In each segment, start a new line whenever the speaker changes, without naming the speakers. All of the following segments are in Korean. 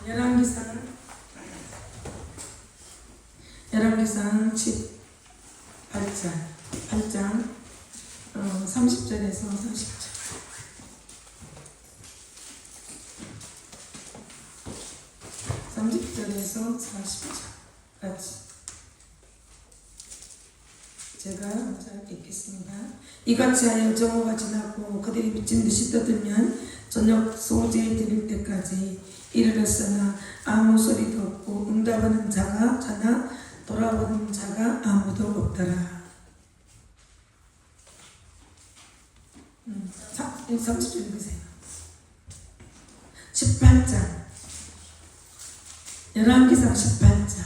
열왕기상 8장 30절에서 40절. 제가 먼저 읽겠습니다. 이같이 하여 정오가 지나고 그들이 미친 듯이 떠들면 저녁 소재 드릴 때까지 이르렀으나 아무 소리도 없고 응답하는 자가 자나 돌아보는 자가 아무도 없더라. 30절 읽으세요. 18장 열왕기상 18장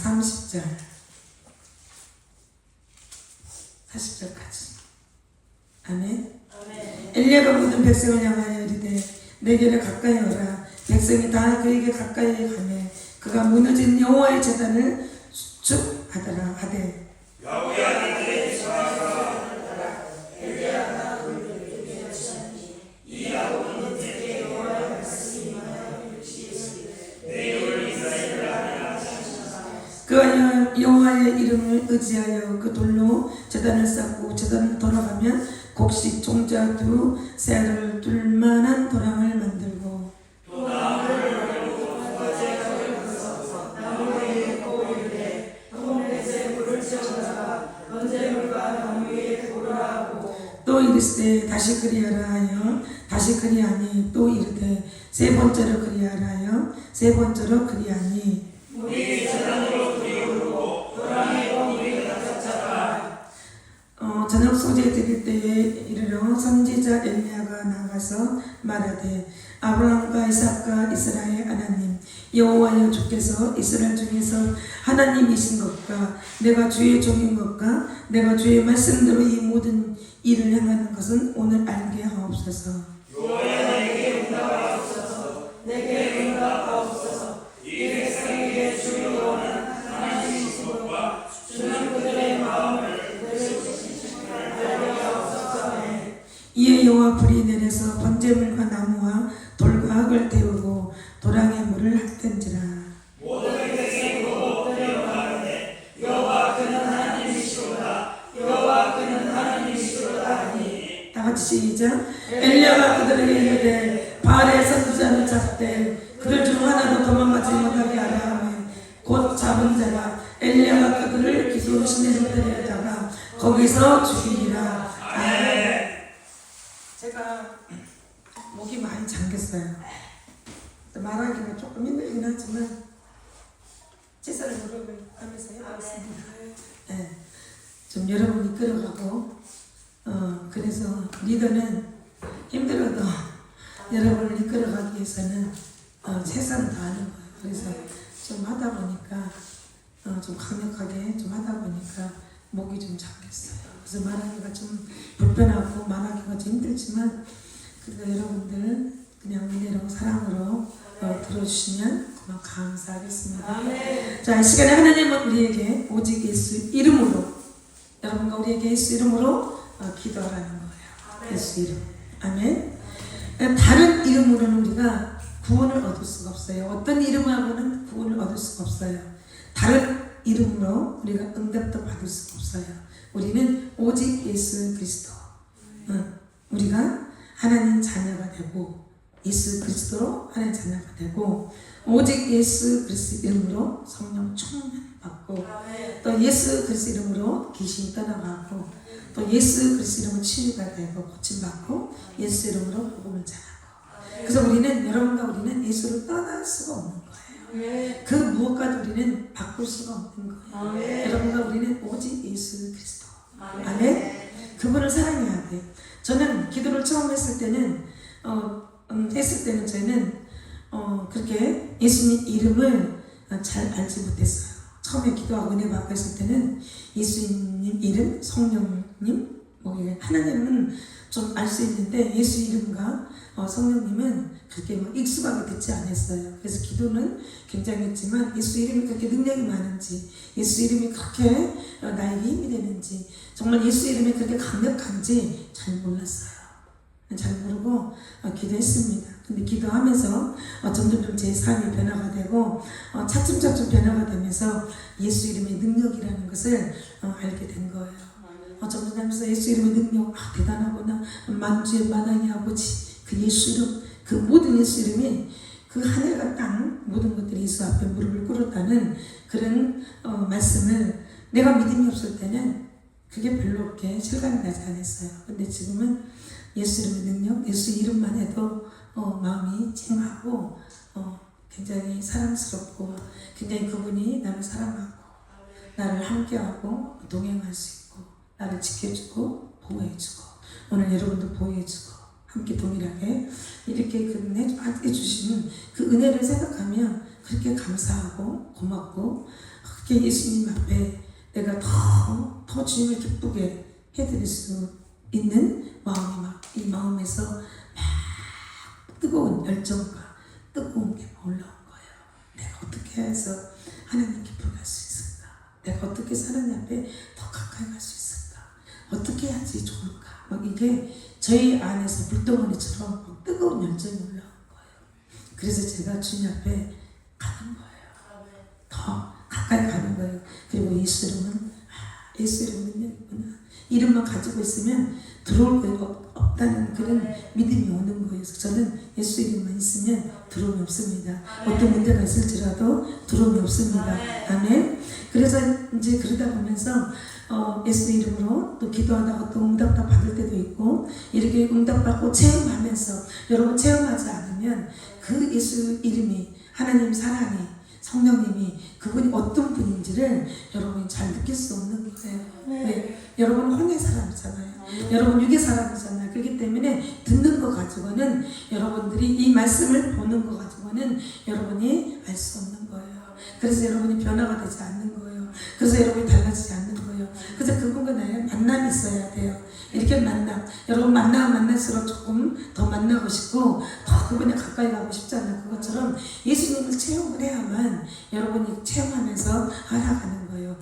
30절 40절까지. 아멘. 엘리야가 모든 백성을 향하여 이르되 내게로 가까이 오라. 백성이 다 그에게 가까이 가매 그가 무너진 여호와의 제단을 수축하더라 하되 그가 여호와의 이름을 의지하여 그 돌로 제단을 쌓고 제단을 돌아가면 곡식 종자 두 쌀을 둘 만한 도랑을 만들고 또 이르되 다시 그리하라 하여 다시 그리하니 또 이르되 세 번째로 그리하라 하여 세 번째로 그리하니 저녁 소재 드릴 때에 이르러 선지자 엘리야가 나가서 말하되 아브라함과 이삭과 이스라엘 하나님 여호와여 주께서 이스라엘 중에서 하나님이신 것과 내가 주의 종인 것과 내가 주의 말씀대로 이 모든 일을 행하는 것은 오늘 알게 하옵소서.
여호와여 내게 응답하옵소서. 내게 응답하옵소서. 이 백성에게 주 여호와는 하나님이신 것과 주는 그들의 마음을
이에 여호와 불이 내려서 번제물과 나무와 돌과 흙을 태우고 도랑의 물을 핥은지라.
모든 백성이 엎드려 가는데 여호와 그는 하나님이시로다. 여호와 그는 하나님이시로다 하니.
다 같이 시작. 엘리야가 그들에게 이르되 바알의 선지자를 잡되 그들 중 하나도 도망가지 못하게 하라 하며 곧 잡은 자가 엘리야가 그들을 기손 시내로 데려다가 거기서 죽이니라. 아멘. 제가 목이 많이 잠겼어요. 말하기가 조금 힘들긴 하지만 최선을 노력하면서 해보겠습니다. 네, 좀 여러분이 끌어가고 그래서 리더는 힘들어도 여러분을 이끌어가기 위해서는 최선을 다하는 거예요. 그래서 좀 하다 보니까 좀 강력하게 좀 하다 보니까 목이 좀 잠겼어요. 그래서 말하기가 좀 불편하고 말하기가 좀 힘들지만 그래도 여러분들 그냥 은혜로 사랑으로 들어주시면 감사하겠습니다.
아멘.
자, 이 시간에 하나님은 우리에게 오직 예수 이름으로 여러분과 우리에게 예수 이름으로 기도하라는 거예요.
아멘.
예수 이름. 아멘. 다른 이름으로는 우리가 구원을 얻을 수가 없어요. 어떤 이름하고는 구원을 얻을 수가 없어요. 다른 이름으로 우리가 응답도 받을 수가 없어요. 우리는 오직 예수 그리스도, 우리가 하나님 자녀가 되고 예수 그리스도로 하나님 자녀가 되고 오직 예수 그리스도 이름으로 성령 충만받고 또 예수 그리스도 이름으로 귀신이 떠나가고 또 예수 그리스도 이름으로 치유가 되고 고침받고 예수 이름으로 복음을 전하고. 그래서 우리는 여러분과 우리는 예수를 떠날 수가 없는 거예요. 그 무엇과도 우리는 바꿀 수가 없는 거예요. 여러분과 우리는 오직 예수 그리스도. 아멘. 그분을 사랑해야 돼요. 저는 기도를 처음 했을 때는 저는 그렇게 예수님 이름을 잘 알지 못했어요. 처음에 기도하고 은혜 받고 했을 때는 예수님 이름, 성령님, 하나님은 좀 알 수 있는데 예수 이름과 성령님은 그렇게 익숙하게 듣지 않았어요. 그래서 기도는 굉장히 했지만 예수 이름이 그렇게 능력이 많은지, 예수 이름이 그렇게 나에게 힘이 되는지, 정말 예수 이름이 그렇게 강력한지 잘 몰랐어요. 잘 모르고 기도했습니다. 근데 기도하면서 점점 제 삶이 변화가 되고 차츰 변화가 되면서 예수 이름의 능력이라는 것을 알게 된 거예요. 점점 하면서 예수 이름의 능력 대단하구나. 만주의 만왕의 아버지 그 예수 이름 그 모든 예수 이름이 그 하늘과 땅 모든 것들이 예수 앞에 무릎을 꿇었다는 그런 말씀을 내가 믿음이 없을 때는 그게 별로 그렇게 실감이 나지 않았어요. 근데 지금은 예수 이름의 능력, 예수 이름만 해도 마음이 찡하고 굉장히 사랑스럽고 굉장히 그분이 나를 사랑하고 나를 함께하고 동행할 수 있고 나를 지켜주고 보호해주고 오늘 여러분도 보호해주고 함께 동일하게 이렇게 그 해주시는 그 은혜를 생각하면 그렇게 감사하고 고맙고 그렇게 예수님 앞에 내가 더 주님을 기쁘게 해드릴 수 있는 마음이 막 이 마음에서 막 뜨거운 열정과 뜨거운 게 올라온 거예요. 내가 어떻게 해서 하나님 기쁘게 할 수 있을까? 내가 어떻게 해서 하나님 앞에 더 가까이 갈 수 있을까? 어떻게 해야지 좋을까? 막 이게 저희 안에서 불덩어리처럼 막 뜨거운 열정이 올라온 거예요. 그래서 제가 주님 앞에 가는 거예요. 더 가까이 가는 거예요. 그리고 예수 이름은 예수 이름은 능력이구나. 이름만 가지고 있으면 들어올 거가 없다는 그런 믿음이 오는 거예요. 그래서 저는 예수 이름만 있으면 두려움이 없습니다. 어떤 문제가 있을지라도 두려움이 없습니다. 아멘. 그래서 이제 그러다 보면서 예수 이름으로 또 기도하다가 또 응답 받을 때도 있고 이렇게 응답받고 체험하면서 여러분 체험하지 않으면 그 예수 이름이 하나님 사랑이 성령님이 그분이 어떤 분인지를 여러분이 잘 느낄 수 없는 거예요. 왜? 여러분 혼의 사람이잖아요. 여러분 육의 사람이잖아요. 그렇기 때문에 듣는 거 가지고는 여러분들이 이 말씀을 보는 거 가지고는 여러분이 알 수 없는 거예요. 그래서 여러분이 변화가 되지 않는 거예요. 그래서 여러분이 달라지지 않는 거예요. 그래서 그분과 나의 만남이 있어야 돼요. 이렇게 만남. 여러분 만날수록 조금 더 만나고 싶고 더 그분에 가까이 가고 싶잖아요. 그것처럼 예수님을 체험을 해야만 여러분이 체험하면서 알아가는 거예요.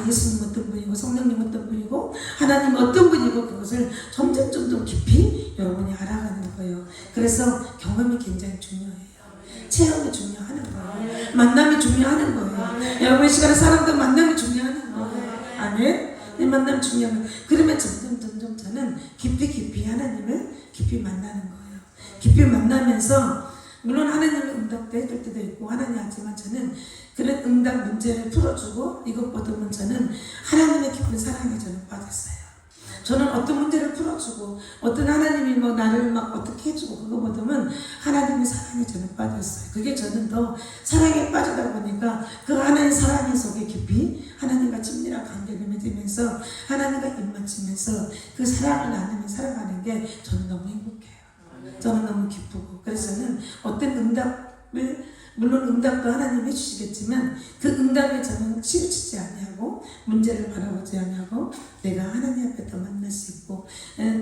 예수님 어떤 분이고 성령님 어떤 분이고 하나님 어떤 분이고 그것을 점점 깊이 여러분이 알아가는 거예요. 그래서 경험이 굉장히 중요해요. 체험이 중요하는 거예요. 만남이 중요하는 거예요. 여러분 이 시간에 사람들 만남이 중요하는 거예요. 아멘. 이 만남 중요한 거예요. 그러면 점점 저는 깊이 하나님을 깊이 만나는 거예요. 깊이 만나면서 물론 하나님의 응답도 해줄 때도 있고 하나님 하지만 저는 그런 응답 문제를 풀어주고 이것보다는 저는 하나님의 깊은 사랑에 저는 빠졌어요. 저는 어떤 문제를 풀어주고 어떤 하나님이 나를 어떻게 해주고 그거보다는 하나님의 사랑에 저는 빠졌어요. 그게 저는 더 사랑에 빠지다 보니까 그 하나님의 사랑 속에 깊이 하나님과 친밀한 관계를 맺으면서 하나님과 입맞추면서 그 사랑을 나누며 살아가는 게 저는 너무 행복해요. 저는 너무 기쁘고 그래서 저는 어떤 응답을 물론 응답도 하나님 해주시겠지만 그 응답에 저는 치우치지 아니하고 문제를 바라보지 아니하고 내가 하나님 앞에 더 만날 수 있고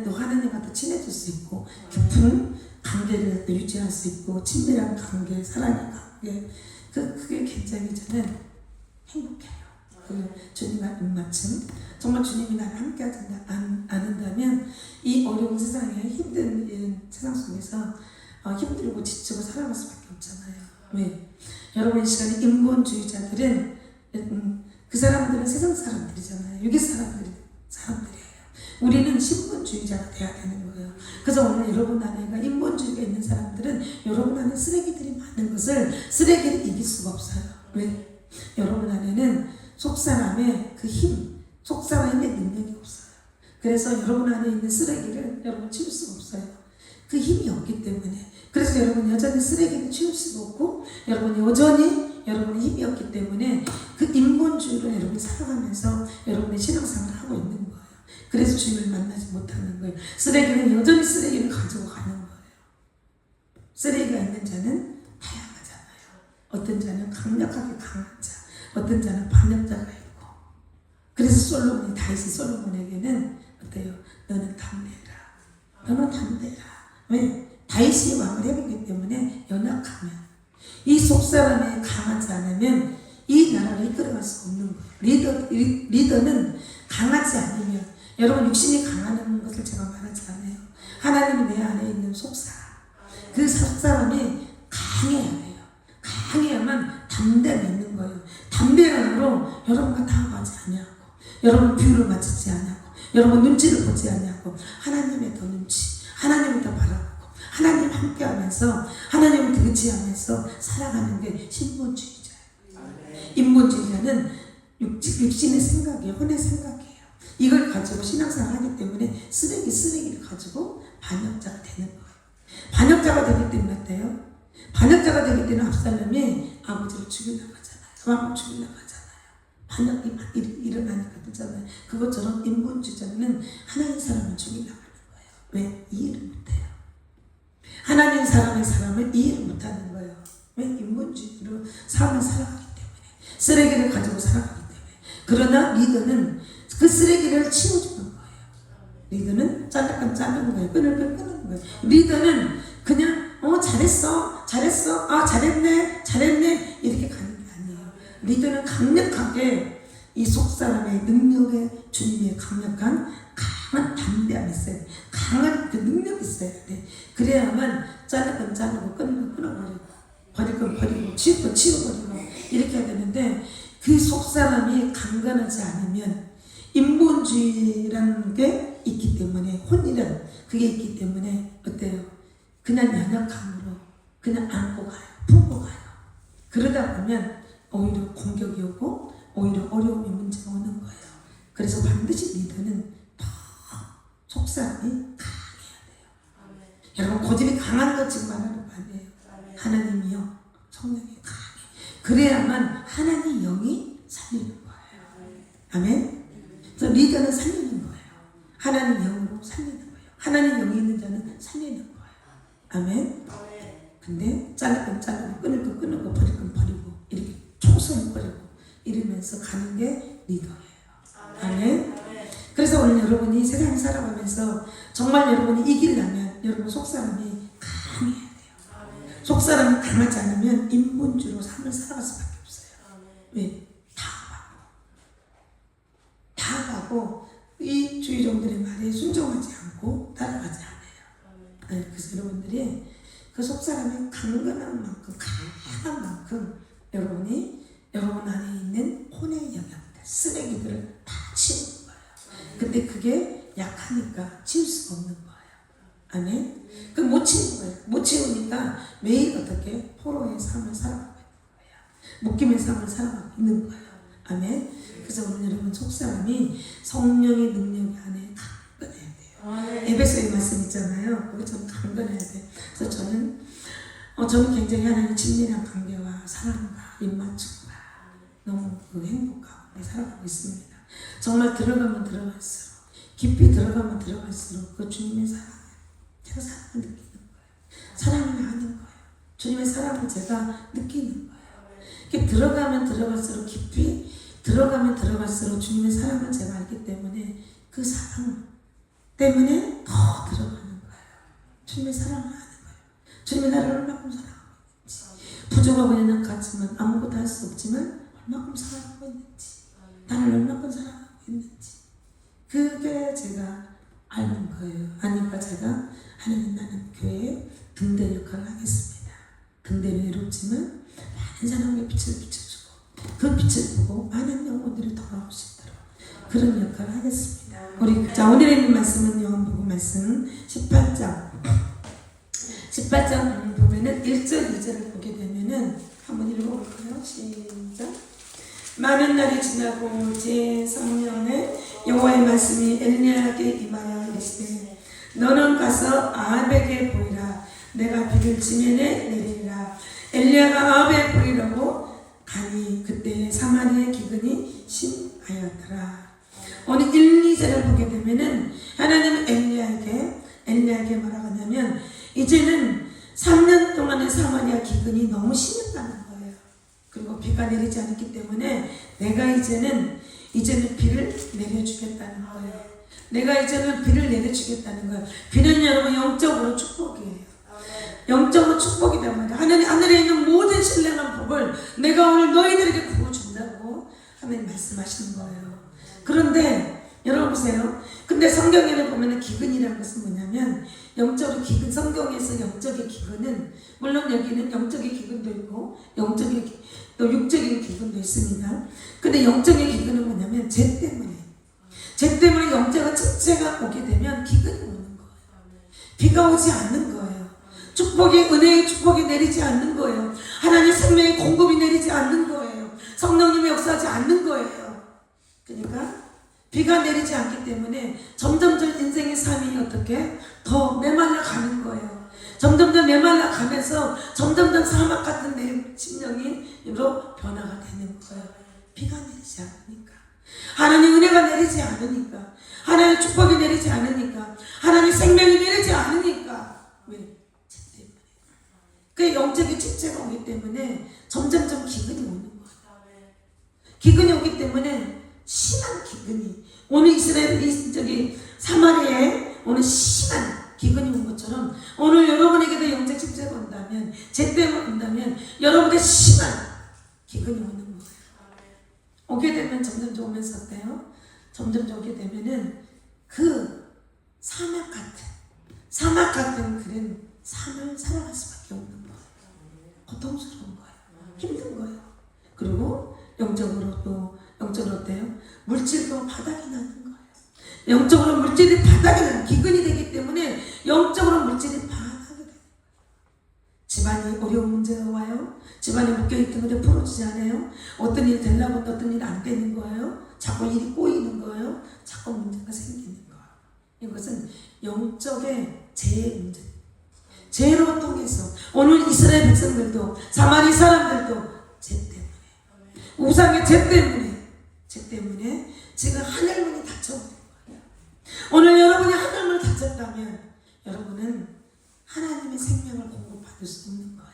또 하나님과 더 친해질 수 있고 깊은 관계를 또 유지할 수 있고 친밀한 관계, 사랑의 관계 그게 굉장히 저는 행복해요. 그 주님과 입맞춤 정말 주님이 나를 함께 하지 않는다면 이 어려운 세상에 힘든 세상 속에서 힘들고 지치고 살아갈 수밖에 없잖아요. 왜? 여러분 이 시간에 인본주의자들은 그 사람들은 세상 사람들이잖아요. 육의 사람들이에요. 우리는 신본주의자가 돼야 되는 거예요. 그래서 오늘 여러분 안에가 인본주의가 있는 사람들은 여러분 안에 쓰레기들이 많은 것을 쓰레기를 이길 수가 없어요. 왜? 여러분 안에는 속사람의 그 힘, 속사람의 능력이 없어요. 그래서 여러분 안에 있는 쓰레기를 여러분 치울 수가 없어요. 그 힘이 없기 때문에. 그래서 여러분 여전히 쓰레기를 치울 수가 없고 여러분이 여전히 여러분의 힘이 없기 때문에 그 인본주의로 여러분이 살아가면서 여러분의 신앙생활을 하고 있는 거예요. 그래서 주님을 만나지 못하는 거예요. 쓰레기는 여전히 쓰레기를 가지고 가는 거예요. 쓰레기가 있는 자는 다양하잖아요. 어떤 자는 강력하게 강한 자, 어떤 자는 반역자가 있고. 그래서 다윗이 솔로몬에게는 어때요? 너는 담대해라. 왜? 다윗이 왕을 해보기 때문에 연약하면 이 속사람이 강하지 않으면 이 나라를 이끌어갈 수 없는 거예요. 리더는 강하지 않으면 여러분 육신이 강하는 것을 제가 말하지 않아요. 하나님이 내 안에 있는 속사람. 그 속사람이 강해야 돼요. 강해야만 담대함이 있는 거예요. 담대함으로 여러분과 다가가지 아니하고, 여러분 비율을 맞추지 아니하고, 여러분 눈치를 보지 아니하고, 하나님의 더 눈치, 하나님을 더 바라보고, 하나님 함께하면서, 하나님을 더 의지하면서 살아가는 게 신본주의자예요. 인본주의자는 육신의 생각이에요. 혼의 생각이에요. 이걸 가지고 신앙생활 하기 때문에 쓰레기를 가지고 반역자가 되는 거예요. 반역자가 되기 때문에 어때요? 반역자가 되기 때문에 압살롬이 아버지를 죽이려고 하잖아요. 왕을 죽이려고 하잖아요. 반역이 막 일어나니까 그러잖아요. 그것처럼 인본주의자는 하나님 사람을 죽이려고 하는 거예요. 왜? 이해를 못해요. 하나님 사람을 이해를 못하는 거예요. 왜? 인본주의로 삶을 살아가기 때문에, 쓰레기를 가지고 살아가기 때문에. 그러나 리더는 그 쓰레기를 치워주는 거예요. 리더는 자를 건 자르는 거예요. 끊을 건 끊는 거예요. 리더는 그냥 잘했어 잘했네 이렇게 가는 게 아니에요. 리더는 강력하게 이 속사람의 능력에 주님의 강한 담대함이 있어야 돼. 강한 그 능력이 있어야 돼. 그래야만 자를 건 자르고 끊을 건 끊어버리고, 버릴 건 버리고, 치울 건 치워버리고 이렇게 해야 되는데, 그 속사람이 강건하지 않으면, 인본주의라는 게 있기 때문에, 혼이란 그게 있기 때문에 어때요? 그냥 연약함으로 그냥 안고 가요. 품고 가요. 그러다 보면 오히려 공격이 오고 오히려 어려움이 문제가 오는 거예요. 그래서 반드시 리더는 더 속사람이 강해야 돼요. 여러분, 고집이 강한 것 지금 말하는 거 아니에요. 하나님이요, 성령이 강해. 그래야만 하나님 영이 살리는 거예요. 아멘. 그래서 리더는 살리는 거예요. 하나님 영으로 살리는 거예요. 하나님 영이 있는 자는 살리는 거예요. 아멘. 근데 자를 건 자르고, 끊을 건 끊고, 버릴 건 버리고, 이렇게 초소해버리고 이러면서 가는 게 리더예요. 아멘. 그래서 오늘 여러분이 세상을 살아가면서 정말 여러분이 이기려면 여러분 속사람이 강해야 돼요. 속사람이 강하지 않으면 인본주의로 삶을 살아갈 수밖에 없어요. 왜? 다가고 이 주의종들의 말에 순종하지 않고 따라가지 않아요. 그래서 여러분들이 그 속사람의 강건한 만큼, 강한 만큼 여러분이 여러분 안에 있는 혼의 영역들, 쓰레기들을 다 치우는 거예요. 근데 그게 약하니까 치울 수가 없는 거예요. 아멘. 그 못 치우는 거예요. 못 치우니까 매일 어떻게 포로의 삶을 살아가고 있는 거예요. 묶임의 삶을 살아가고 있는 거예요. 아멘. 그래서 오늘 여러분 속사람이 성령의 능력이 안에 강건해야 돼요. 에베소의 말씀 있잖아요. 그거 좀 강건해야 돼요. 그래서 저는 굉장히 하나님 친밀한 관계와 사랑과 입맞춤과 너무 행복하고 살아가고 있습니다. 정말 들어가면 들어갈수록, 깊이 들어가면 들어갈수록 그 주님의 사랑을, 제가 사랑을 느끼는 거예요. 사랑을 하는 거예요. 주님의 사랑을 제가 느끼는 거예요. 이렇게 들어가면 들어갈수록, 깊이 들어가면 들어갈수록 주님의 사랑을 제가 알기 때문에 그 사랑 때문에 더 들어가는 거예요. 주님의 사랑을 아는 거예요. 주님이 나를 얼마큼 사랑하고 있는지, 부족하고 연약하지만 아무것도 할 수 없지만 얼마큼 사랑하고 있는지, 나를 얼마큼 사랑하고 있는지, 그게 제가 아는 거예요. 아니까 제가 하나님, 나는 교회에 등대 역할을 하겠습니다. 등대는 외롭지만 많은 사람에게 빛을 비춰주고, 그 빛을 보고 많은 영혼들이 돌아올 수 있도록 그런 역할을 하겠습니다. 자, 오늘에 있는 말씀은 요한복음 말씀 18장 보면은 1절 2절을 보게 되면은 한번 읽어볼까요? 시작. 많은 날이 지나고 제 성령의 여호와의 말씀이 엘리야에게 임하여 이르시되, 너는 가서 아합에게 보이라. 내가 비를 지면에 내리리라. 엘리야가 아합에 보이려고 가니 그때 사마리아의 기근이 심하였더라. 오늘 1, 2절을 보게 되면은 하나님은 엘리야에게 뭐라고 하냐면, 이제는 3년 동안의 사마리아 기근이 너무 심했다는 거예요. 그리고 비가 내리지 않았기 때문에 내가 이제는 비를 내려주겠다는 거예요. 내가 이제는 비를 내려주겠다는 거예요. 비는 여러분 영적으로 축복이에요. 영적으로 축복이란 말이에요. 하늘에 있는 모든 신령한 복을 내가 오늘 너희들에게 부어준다고 하나님 말씀하시는 거예요. 그런데 여러분 보세요. 근데 성경에는 보면은 기근이라는 것은 뭐냐면 영적으로 기근, 성경에서 영적인 기근은 물론 여기는 영적인 기근도 있고 영적인 또 육적인 기근도 있습니다. 근데 영적인 기근은 뭐냐면 죄 때문에 영적인 침체가 오게 되면 기근이 오는 거예요. 비가 오지 않는 거예요. 축복이, 은혜의 축복이 내리지 않는 거예요. 하나님의 생명의 공급이 내리지 않는 거예요. 성령님이 역사하지 않는 거예요. 그러니까 비가 내리지 않기 때문에 점점점 인생의 삶이 어떻게 더 메말라 가는 거예요. 점점점 메말라 가면서 점점점 사막 같은 내 심령이로 변화가 되는 거예요. 비가 내리지 않으니까, 하나님 은혜가 내리지 않으니까, 하나님의 축복이 내리지 않으니까, 하나님의 생명이 내리지 않으니까. 왜? 죄 때문에. 그 영적인 침체가 오기 때문에 점점점 기근이 오는 거예요. 기근이 오기 때문에 심한 기근이, 오늘 이스라엘 사마리아에 오늘 심한 기근이 온 것처럼 오늘 여러분에게도 영적 침체가 온다면, 죄 때문에 온다면 여러분의 심한 기근이 오는 거예요. 오게 되면 점점 오면서 어때요? 점점 오게 되면은 그 사막 같은 그런 삶을 살아갈 수밖에 없는 거예요. 고통스러운 거예요. 힘든 거예요. 그리고 영적으로 어때요? 물질도 바닥이 나는 거예요. 영적으로 물질이 바닥이 나는, 기근이 되기 때문에 영적으로 물질이 바닥이 돼요. 집안이 어려운 문제가 와요. 집안에 묶여있던 것들 풀어지지 않아요. 어떤 일이 되려고 하는데 어떤 일이 안 되는 거예요. 자꾸 일이 꼬이는 거예요. 자꾸 문제가 생기는 거예요. 이것은 영적의 죄의 문제. 죄로 통해서 오늘 이스라엘 백성들도 사마리 사람들도 죄 때문에, 우상의 죄 때문에 지금 하늘문이 닫혀버린 거예요. 오늘 여러분이 하늘문을 닫혔다면 여러분은 하나님의 생명을 공급받을 수 없는 거예요.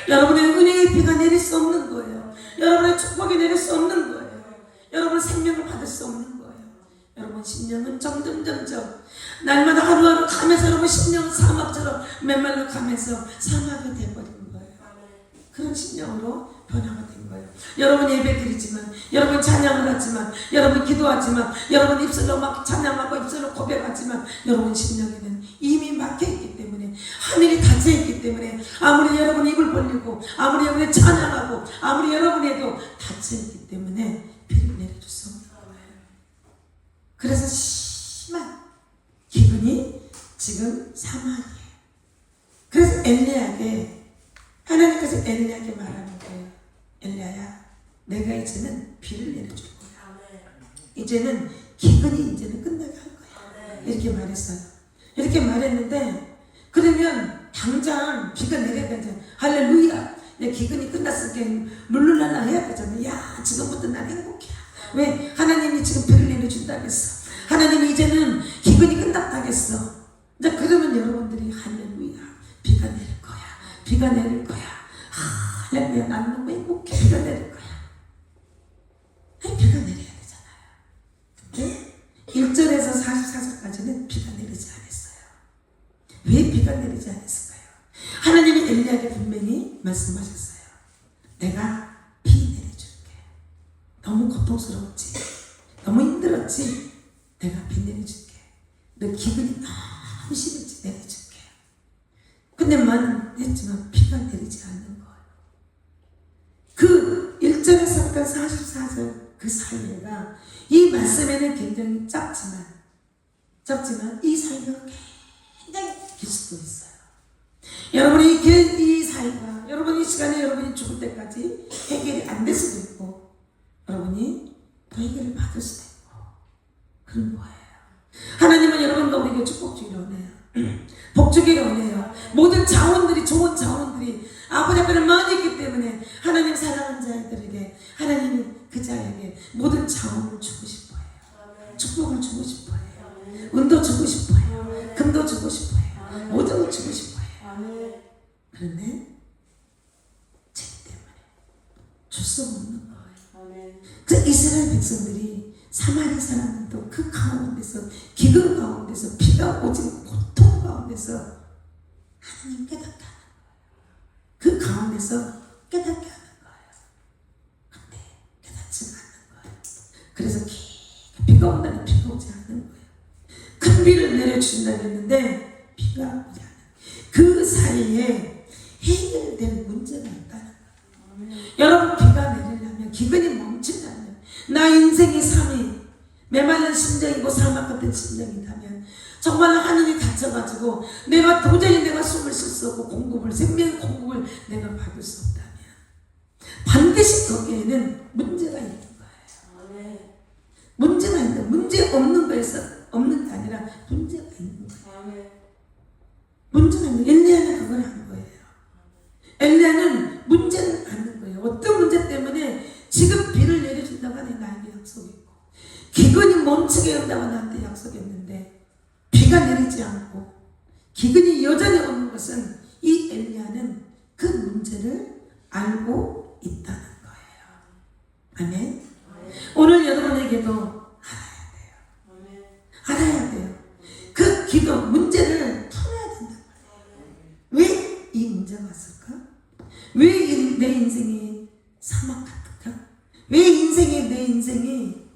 여러분의 은혜의 비가 내릴 수 없는 거예요. 여러분의 축복이 내릴 수 없는 거예요. 여러분의 생명을 받을 수 없는 거예요. 여러분 심령은 점점 날마다 하루하루 가면서 여러분 심령은 사막처럼 메말라 가면서 사막이 되어버린 거예요. 그런 심령으로 변화가 된 거예요. 여러분 예배드리지만, 여러분 찬양을 하지만, 여러분 기도하지만, 여러분 입술로 막 찬양하고 입술로 고백하지만 여러분 심령에는 이미 막혀있기 때문에, 하늘이 닫혀있기 때문에 아무리 여러분 입을 벌리고 아무리 여러분이 찬양하고 아무리 여러분에도 닫혀있기 때문에 비를 내려줄 수 없는 거예요. 그래서 심한 기분이 지금 사망이에요. 그래서 하나님께서 엘리야에게 말하는 거예요. 엘리야야, 내가 이제는 비를 내려줄 거야. 이제는 기근이 이제는 끝나게 할 거야. 이렇게 말했어요. 이렇게 말했는데, 그러면 당장 비가 내려야 되잖아. 할렐루야. 내 기근이 끝났으니까 룰루랄라 해야 되잖아. 야, 지금부터 난 행복해. 왜? 하나님이 지금 비를 내려준다겠어. 하나님이 이제는 기근이 끝났다겠어. 이제 그러면 여러분들이 할렐루야, 비가 내릴 거야. 비가 내릴 거야. 할렐루야, 난 너무 행복해. 비가 내릴 거야. 비가 내려야 되잖아요. 근데 1절에서 44절까지는 비가 내리지 않았어요. 왜 비가 내리지 않았을까요? 하나님이 엘리야에게 분명히 말씀하셨어요. 내가 비 내려줄게. 너무 고통스러웠지? 너무 힘들었지? 내가 비 내려줄게. 너 기분이 너무 심했지? 내려줄게. 근데 했지만 비가 내리지 않는 거예요. 그 1절에서부터 44절 그 사이가, 이 말씀에는 굉장히 짧지만 이 사이가 굉장히 길 수도 있어요. 여러분이 이 사이가, 여러분이 시간에 여러분이 죽을 때까지 해결이 안 될 수도 있고, 여러분이 더 해결을 받을 수도 있고, 그런 거예요. 하나님은 여러분도 우리에게 축복 주기를 원해요. 복 주기를 원해요. 모든 자원들이, 좋은 자원들이 아버지 앞에는 많이 있기 때문에 하나님 사랑하는 자들에게 하나님이 그 자에게 모든 자원을 주고 싶어요. 축복을 주고 싶어요. 은도 주고 싶어요. 금도 주고 싶어요. 모든 걸 주고 싶어요. 그런데 죄 때문에 줄 수 없는 거예요. 그 이스라엘 백성들이, 사마리 사람들도 그 가운데서, 기근 가운데서, 비가 오지 고통 가운데서 하나님 깨닫게 하는 거예요. 그 가운데서 깨닫게 하는 거예요. 근데 깨닫지 않는 거예요. 그래서 비가 온다는 비가 오지 않는 거예요. 큰 비를 내려주신다 그랬는데 비가 오지 않아요. 그 사이에 해결될 문제가 있다는 거예요. 여러분, 비가 내리려면, 기근이 멈추려면, 나 인생의 삶이 메말른 심정이고 사막 같은 심정이라면, 정말 하늘이 닫혀가지고 내가 도저히 숨을 쉴 수 없고 생명 공급을 내가 받을 수 없다면 반드시 거기에는 문제가 있는 거예요. 문제가 있는, 문제 없는 거에서 없는 게 아니라 문제가 있는 거예요. 문제가 있는, 엘리야는 그걸 한 거예요. 엘리야는 문제를 아는 거예요. 어떤 문제 때문에 지금 비를 내려준다고 하니 나에게 약속했고, 기근이 멈추게 한다고 나한테 약속했는데 비가 내리지 않고 기근이 여전히 오는 것은 이 엘리야는 그 문제를 알고 있다는 거예요. 아멘. 오늘 여러분에게도 알아야 돼요. 그 기도 문제를 풀어야 된다는 거예요. 왜 이 문제가 왔을까? 왜 내 인생이 사막 같을까? 왜 내 인생이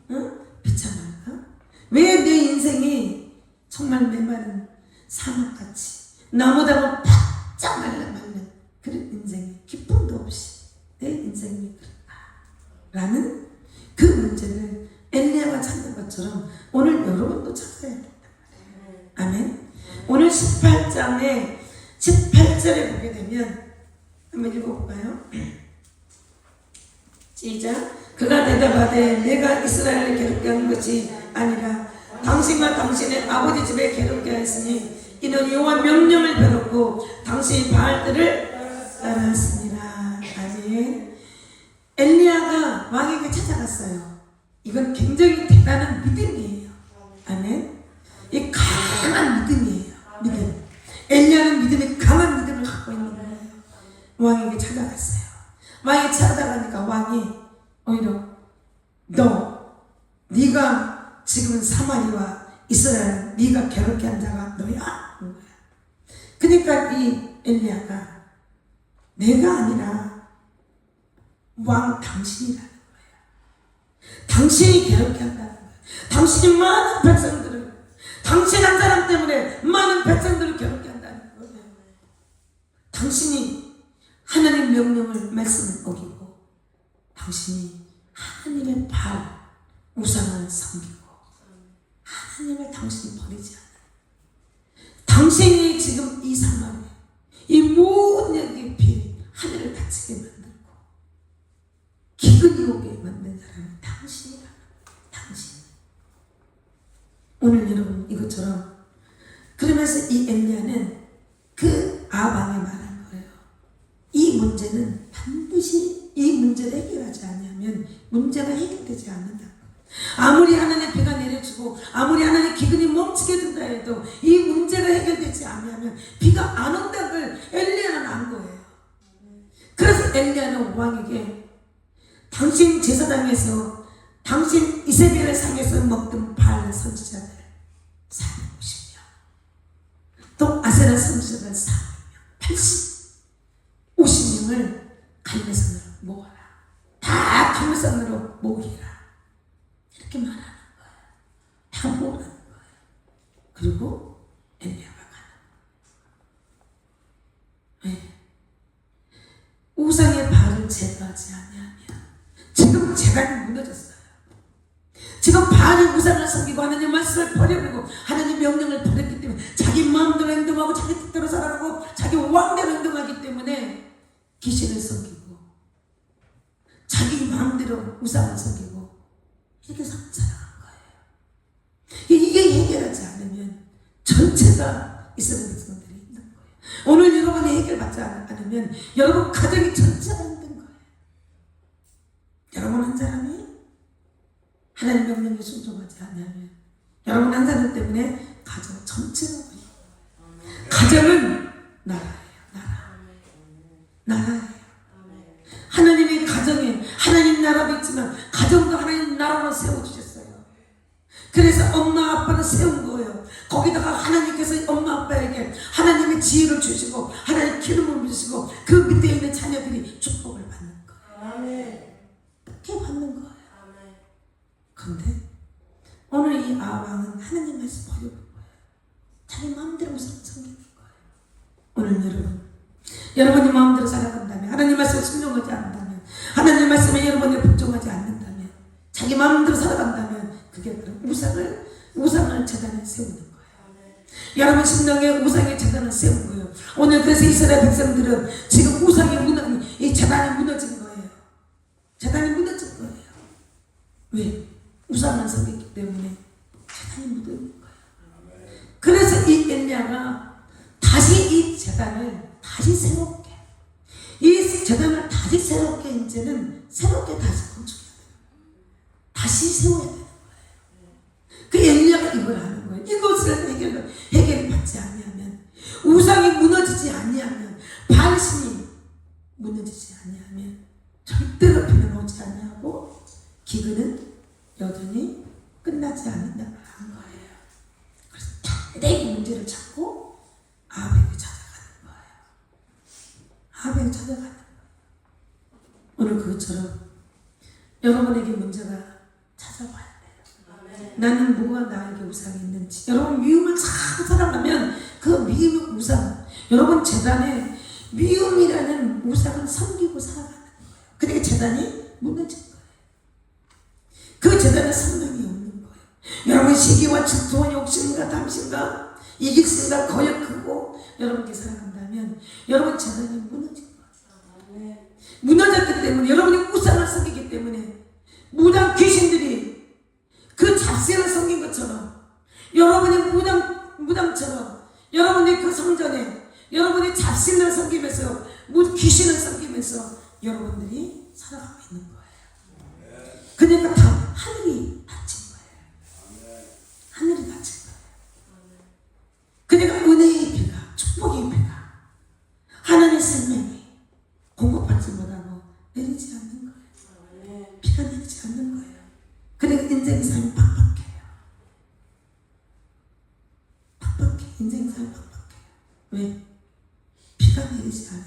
비참할까? 왜 내 인생이 정말 메마른 사막같이 나무다고 바짝 말른 그런 인생이 기쁨도 없이 내 인생이 그럴까? 라는 그 문제를 엘리야가 찾는 것처럼 오늘 여러분도 찾아야 된다. 아멘. 오늘 18장에 18절에 보게 되면 한번 읽어볼까요? 시작. 그가 대답하되 내가 이스라엘을 괴롭게 한 것이 아니라 당신과 당신의 아버지 집에 괴롭게 하였으니 이는 여호와 명령을 배웠고 당신이 바알들을 따랐습니다. 아멘. 엘리야가 왕에게 찾아갔어요. 이건 굉장히 대단한 믿음이에요. 아멘. 이 강한 믿음이에요. 믿음. 엘리야는 믿음이 강한 믿음을 갖고 있는 거예요. 왕에게 찾아갔어요. 왕이 찾아가니까 왕이 오히려 네가 지금 사마리와 이스라엘 네가 괴롭게 한 자가 너야. 그러니까 이 엘리야가 내가 아니라 왕 당신이라는 거예요. 당신이 괴롭게 한다는 거예요. 당신이 많은 백성들을, 당신 한 사람 때문에 많은 백성들을 괴롭게 한다는 거예요. 당신이 하나님 명령을 말씀을 어기고 당신이 하나님의 발 우상을 섬기고 하나님을 당신이 버리지 않아. 당신이 지금 이 상황에 이 모든 여기 비 하늘을 닫히게 만들고 기근이 오게 만든 사람은 당신이라는 거예요. 당신. 오늘 여러분 이것처럼 그러면서 이 엘리야는 그 아방에 말한 거예요. 이 문제는 반드시 이 문제를 해결하지 않으면 문제가 해결되지 않는다. 아무리 하나님의 비가 내려주고 아무리 하나님의 기근이 멈추게 된다 해도 이 문제가 해결되지 않으면 비가 안 온다는 걸 엘리야는 안 거예요. 그래서 엘리야는 왕에게 당신 제사장에서 당신 이세벨의 상에서 먹던 바알 선지자들 450명, 또 아세라 선지자들 400명, 50명을 갈매산으로 모아라. 다 갈매산으로 모으리라. 이렇게 말하는 거예요. 다 모으라는 거예요. 그리고 엘리야가 가는 거예요. 왜? 우상의 발을 제거하지 아니하면 지금 재단이 무너졌어요. 지금 바알이 우상을 섬기고 하나님 말씀을 버려버리고 하나님 명령을 버렸기 때문에 자기 마음대로 행동하고 자기 뜻대로 살아가고 자기 왕대로 행동하기 때문에 귀신을 섬기고 자기 마음대로 우상을 섬기고 이렇게 살아간 거예요. 이게 해결하지 않으면 전체가 이스라엘 백성들이 힘든 거예요. 오늘 여러분이 해결받지 않으면 여러분 가정이 전체가 힘든 거예요. 여러분 한 사람이 하나님 명령에 순종하지 않으면 여러분 한 사람 때문에 가정 전체가 버려요. 가정은 나라예요. 나라예요. 하나님의 가정에 하나님 나라도 있지만 가정도 하나님 나라로 세워주셨어요. 그래서 엄마 아빠를 세운 거예요. 거기다가 하나님께서 엄마 아빠에게 하나님의 지혜를 주시고 하나님 기름을 주시고 그 밑에 있는 자녀들이 축복을 받는 거예요. 그렇게 받는 거예요. 그런데 오늘 이 아왕은 하나님 말씀 버려본 거예요. 자기 마음대로 우상 섬기는 거예요. 오늘 여러분이 마음대로 살아간다면, 하나님 말씀에 순종하지 않는다면, 하나님 말씀에 여러분이 복종하지 않는다면, 자기 마음대로 살아간다면 그게 바로 우상을 재단에 세우는 거예요. 여러분 심령에 우상의 재단을 세운 거예요. 오늘 그래서 이스라엘 백성들은 지금 이 재단이 무너진 거예요. 재단이 무너진 거예요. 왜? 우상을 섬겼기 때문에 재단이 무너진 거예요. 그래서 이 엘리야가 다시 이 재단을 다시 새롭게, 이 재단을 다시 새롭게 이제는 새롭게 다시 건축해야 돼요. 다시 세워야 되는 거예요. 그 엘리야가 이걸 하는 거예요. 이것을 해결을 받지 아니하면, 우상이 무너지지 아니하면, 반신이 무너지지 아니하면 절대로 비는 오지 아니하고 기근은 여전히 끝나지 않는다고 하는 거예요. 그래서 단대히 문제를 찾고 아합에게 찾아가는 거예요. 아합에게 찾아가는 거예요. 오늘 그것처럼 여러분에게 문제가 찾아와야 돼요. 나는 뭐가 나에게 우상이 있는지. 여러분 미움을 잘 살아가면 그 미움 우상, 여러분 재단에 미움이라는 우상을 섬기고 살아가는 거예요. 그러니까 재단이 무너진 거예요. 그 재단에 성령이 없는 거예요. 여러분 시기와 질투와 욕심과 탐심과 이기심과 거역하고 여러분께 살아간다면 여러분 재단이 무너진 거예요. 무너졌기 때문에, 여러분이 우상을 섬기기 때문에 무당 귀신들이 그 잡신을 섬긴 것처럼, 여러분이 무당처럼 여러분이 그 성전에 여러분이 잡신을 섬기면서 귀신을 섬기면서 여러분들이 살아가고 있는 거예요. 그러니까 다 하늘이 닫힌 거예요. 하늘이 닫힌 거예요. 그러니까 은혜의 비가, 축복의 비가, 하나님의 생명이 공급받지 못하고 내리지 않는 거예요. 비가 내리지 않는 거예요. 그러니까 인생의 삶이 팍팍해요. 팍팍해. 인생의 삶이 팍팍해요. 왜? 비가 내리지 않으니까,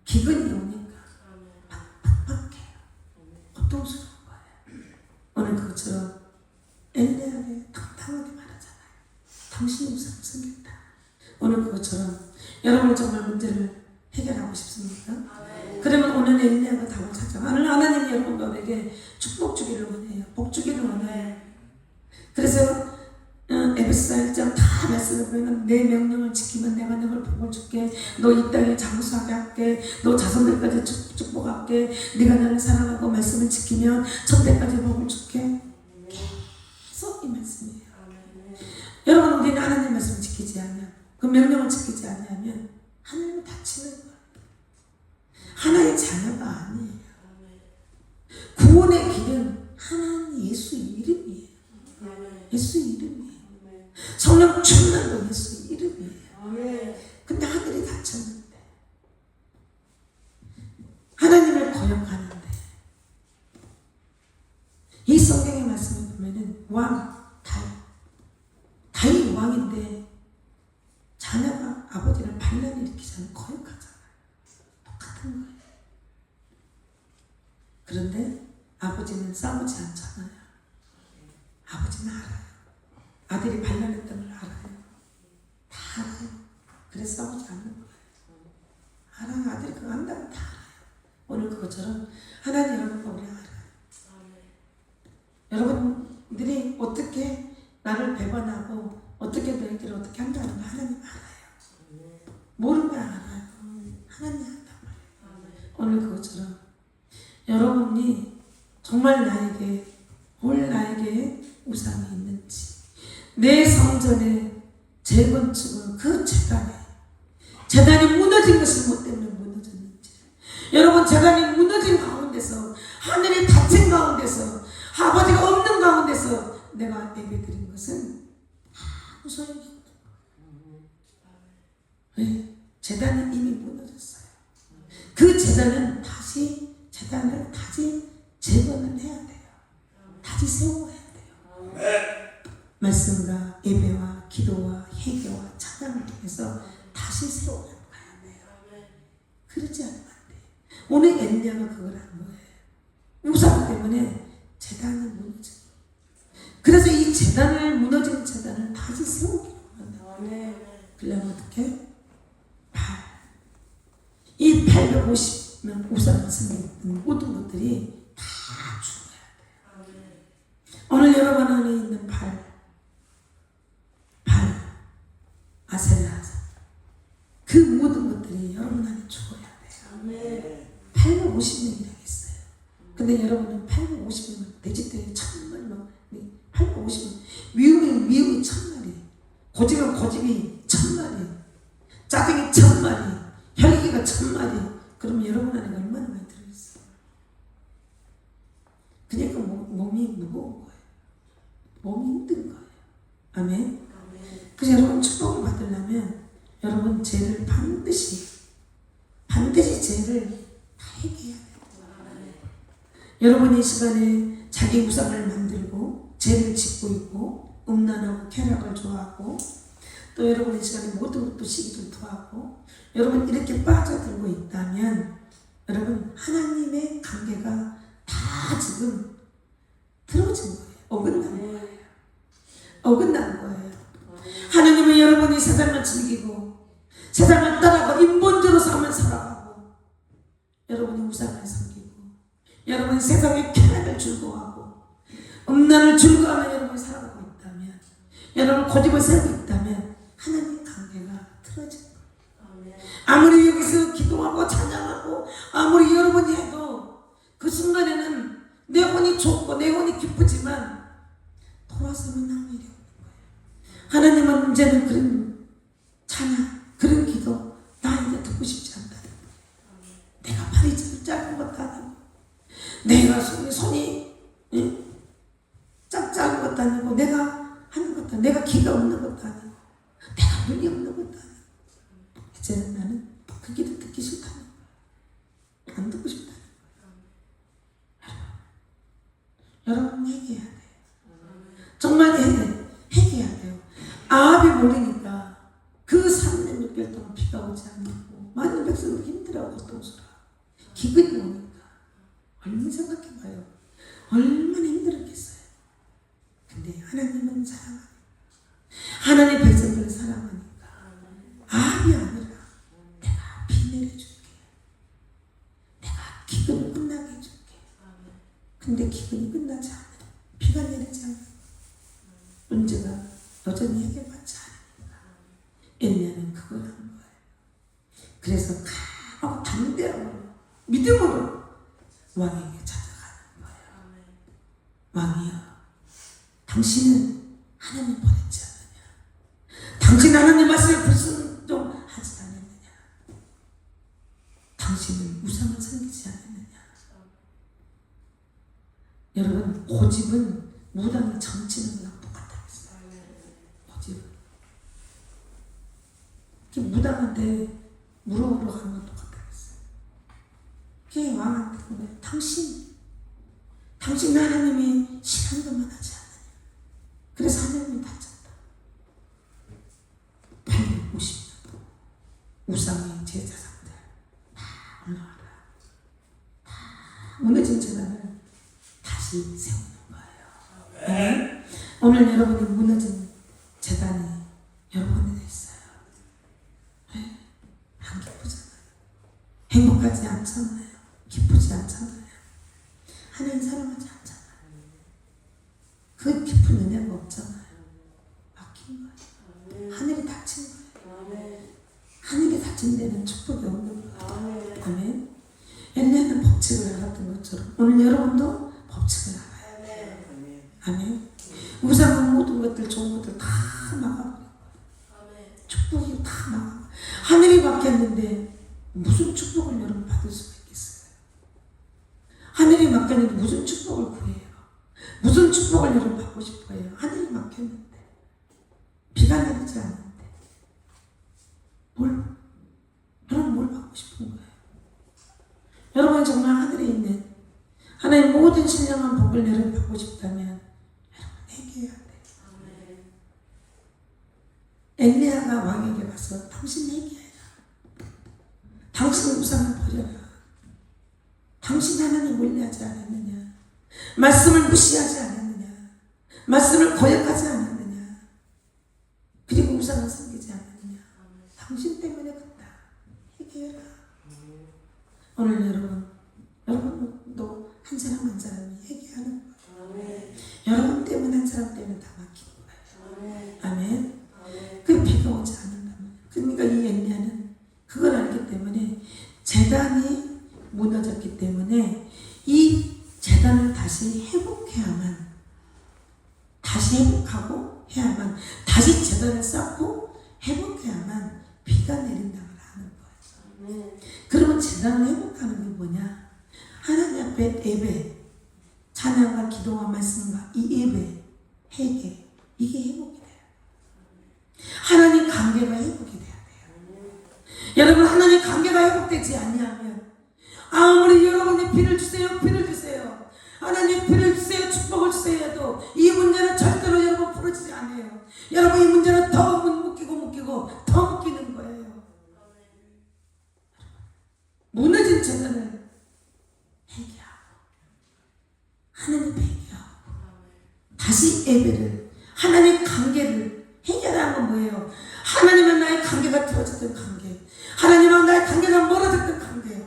기근이 오니까 팍팍해요. 고통스러운 거예요. 오늘 그것처럼 엘리야에게 당당하게 말하잖아요. 당신이 우상을 섬겼다. 오늘 그것처럼 여러분 정말 문제를 해결하고 싶습니까? 그러면 오늘 엘리야가 답을 찾아가. 오늘 하나님이 여러분들에게 축복 주기를 원해요. 복 주기를 원해요. 그래서 에베소서 1장 다 말씀을 보면 내 명령을 지키면 내가 너를 복을 줄게. 너 이 땅에 장수하게 할게. 너 자손들까지 축복할게. 네가 나를 사랑하고 말씀을 지키면 천대까지 복을 줄게. 계속 이 말씀이에요. 여러분 우리는 하나님 말씀을 지키지 않으면, 그 명령을 지키지 않으면 하나님은 다치는 거예요. 하나의 자녀가 아니에요. 구원의 길은 하나님 예수 이름이에요. 예수 이름이에요. 성령 충만도 예수 이름이에요. 근데 하늘이 닫혔는데, 하나님을 거역하는데, 이 성경의 말씀을 보면은 다윗 왕인데 자녀가 아버지를 반란을 일으키자면 거역하잖아요. 똑같은 거예요. 그런데 아버지는 싸우지 않잖아요. 아버지는 알아요. 아들이 반란했던 걸 알아요. 다 알아요. 그래서 싸우지 않는 거예요. 알아요. 아들이 그거 안다고 다 알아요. 오늘 그것처럼 하나님 여러분과 우리 알아요. 여러분들이 어떻게 나를 배반하고 어떻게 너희들을 어떻게 한다는 걸 하나님 알아요. 모르면 알아요. 하나님 한단 말이에요. 오늘 그것처럼 여러분이 정말 나에게 우상이 있는지, 내 성전에 재건축을 그 재단이 무너진 것이 뭐 때문에 무너졌는지, 여러분 재단이 무너진 가운데서, 하늘이 닫힌 가운데서, 아버지가 없는 가운데서 내가 예배드린 것은 아무 소용이 없는 거예요. 왜? 재단은 이미 무너졌어요. 그 재단을 다시 재건을 해야 돼요. 다시 세워야 돼요. 말씀과 예배와 기도와 회개와 찬양을 통해서 다시 세워가야 돼요. 그렇지 않으면 안 돼요. 오늘 엘리야가 그걸 한 거예요. 우상 때문에 재단이 무너진 거예요. 그래서 이 무너진 재단을 다시 세우기로 한다. 그러려면 어떻게? 발. 이 850명 우상을 섬기는 모든 것들이 다 죽어야 돼요. 오늘 여러분 안에 있는 발, 아세라, 그 모든 것들이 여러분 안에 죽어야 돼요. 850명이라고 했어요. 근데 여러분은 850명, 돼지떼기 1000마리, 850명, 미움이 1000마리, 고집이 1000마리, 짜증이 1000마리, 혈기가 1000마리. 그러면 여러분 안에 얼마나 많이 들어있어요? 그러니까 몸이 무거운 거예요. 몸이 힘든 거예요. 아멘. 그래서 여러분 축복을 받으려면 여러분 죄를 반드시 죄를 다 해결해야 돼요. 여러분이 이 시간에 자기 우상을 만들고 죄를 짓고 있고 음란하고 쾌락을 좋아하고 또 여러분 이 시간에 모든 것도 시기를 토하고 여러분 이렇게 빠져들고 있다면 여러분 하나님의 관계가 다 지금 틀어진 거예요. 어긋난 거예요. 하나님은 여러분이 세상을 즐기고 세상을 따라가고 인본주의로 삶을 살아가고 여러분이 우상을 섬기고 여러분이 세상의 쾌락을 즐거워하고 음란을 즐거워하는 여러분이 살아가고 있다면 여러분 고집을 세우고 있다면 하나님의 관계가 틀어진 거예요. 아무리 여기서 기도하고 찬양하고 아무리 여러분이 해도 그 순간에는 내 혼이 좋고 내 혼이 기쁘지만 돌아서면 아무 일이 없는 거예요. 하나님은 이제는 그런 찬양, 그런 기도 나 이제 듣고 싶지 않다. 내가 팔이 짧은 것도 아니고 내가 손이 작은 것도 아니고 내가 하는 것도 아니고 내가 기가 없는 것도 아니고 내가 눈이 없는 것도 아니고 이제는 나는 그 기도 듣기 싫다는 거야. 안 듣고 싶다는 거야. 여러분 회개해야 돼요. 정말 회개해야 돼요. 아합이 모르니까 그 3년 6개월 동안 비가 오지 않고 많은 백성들이 힘들어하고 고통스러워 기근이 오니까 얼마나 생각해봐요. 얼마나 힘들었겠어요. 근데 하나님은 사랑하니까 하나님 백성들을 사랑하니까 아합이 아니라 내가 비 내려줄게. 내가 기근을 끝나게 해줄게. 근데 기근이 끝나지 않아. 비가 내리지 않아. 문제가 여전히 해결받지 않으니까 엘리야는 그걸 한 거예요. 그래서 강하고 담대함으로 믿음으로 왕에게 찾아가는 거예요. 왕이여, 당신은 하나님 보냈지 않느냐? 당신 하나님 말씀에 불순종하지 않았느냐? 당신은 우상을 섬기지 않았느냐? 여러분 고집은 무당이 점치는 거랑 똑같다겠어요. 고집은 무당한테 물어보러 가는 건 똑같다겠어요. 그게 왕한테 거예요. 당신 하나님이 싫은 것만 하지 않느냐. 그래서 하나님이 다쳤다. 850년 우상의 제사장들 다 올라와라. 다 무너진 재단을 다시 세우는 거예요. 네? 오늘 여러분이 무너진 재단이 여러분에 있어요. 네? 안 기쁘잖아요. 행복하지 않잖아요. 기쁘지 않잖아요. 하나님 사랑하지 않잖아요. 그 깊은 은혜가 없잖아요. 막힌 거예요. 하늘이 닫힌 거예요. 하늘이 닫힌 데는 축복이 없는 거예요. 아멘. 옛날에는 법칙을 알았던 것처럼 오늘 여러분도 법칙을 알아요. 아멘. 우상은 모든 것들 좋은 것들 다 막아버리고 축복이 다 막아버리고 하늘이 막혔는데 무슨 축복을 여러분 받을 수가 있겠어요? 하늘이 막혔는데 무슨 축복을 구해요? 무슨 축복을 여러분 받고 싶어요? 하늘이 막혔는데 비가 내리지 않는데 여러분 뭘 받고 싶은 거예요? 여러분 정말 하늘에 있는 하나님 모든 신령한 복을 여러분 받고 싶다면 여러분 회개해야 돼요. 엘리야가 왕에게 가서 당신 회개해라. 당신 우상을 버려라. 당신 하나님 멀리하지 않았느냐? 말씀을 무시하지 않았느냐? 말씀을 거역하지 않았느냐? 그리고 우상을 섬기지 오늘 여러분도 한 사람 한 사람이 회개하는 거예요. 여러분 때문에 한 사람 때문에 다 막히는 거예요. 아멘. 그 비가 오지 않는다면, 그러니까 이 엘리야는 그걸 알기 때문에 제단이 무너졌기 때문에 이 제단을 다시 회복해야만, 다시 회복하고 해야만, 다시 제단을 쌓고 회복해야만 비가 내린다고 하는 거예요. 그러면 제단을 회복하는 게 뭐냐? 하나님 앞에 예배, 찬양과 기도와 말씀과 이 예배, 회개, 이게 회복이 돼요. 하나님 관계가 회복이 돼야 돼요. 여러분, 하나님 관계가 회복되지 않냐면 아무리 여러분이 비를 주세요, 비를 주세요, 하나님 비를 주세요, 축복을 주세요 해도 이 문제는 절대로 여러분 풀어지지 않아요. 여러분, 이 문제는 더 묶이고 더 묶이는 거예요. 무너진 제단을 회개하고 하나님 회개하고 다시 예배를, 하나님 관계를 해결하는 건 뭐예요? 하나님과 나의 관계가 틀어졌던 관계, 하나님과 나의 관계가 멀어졌던 관계,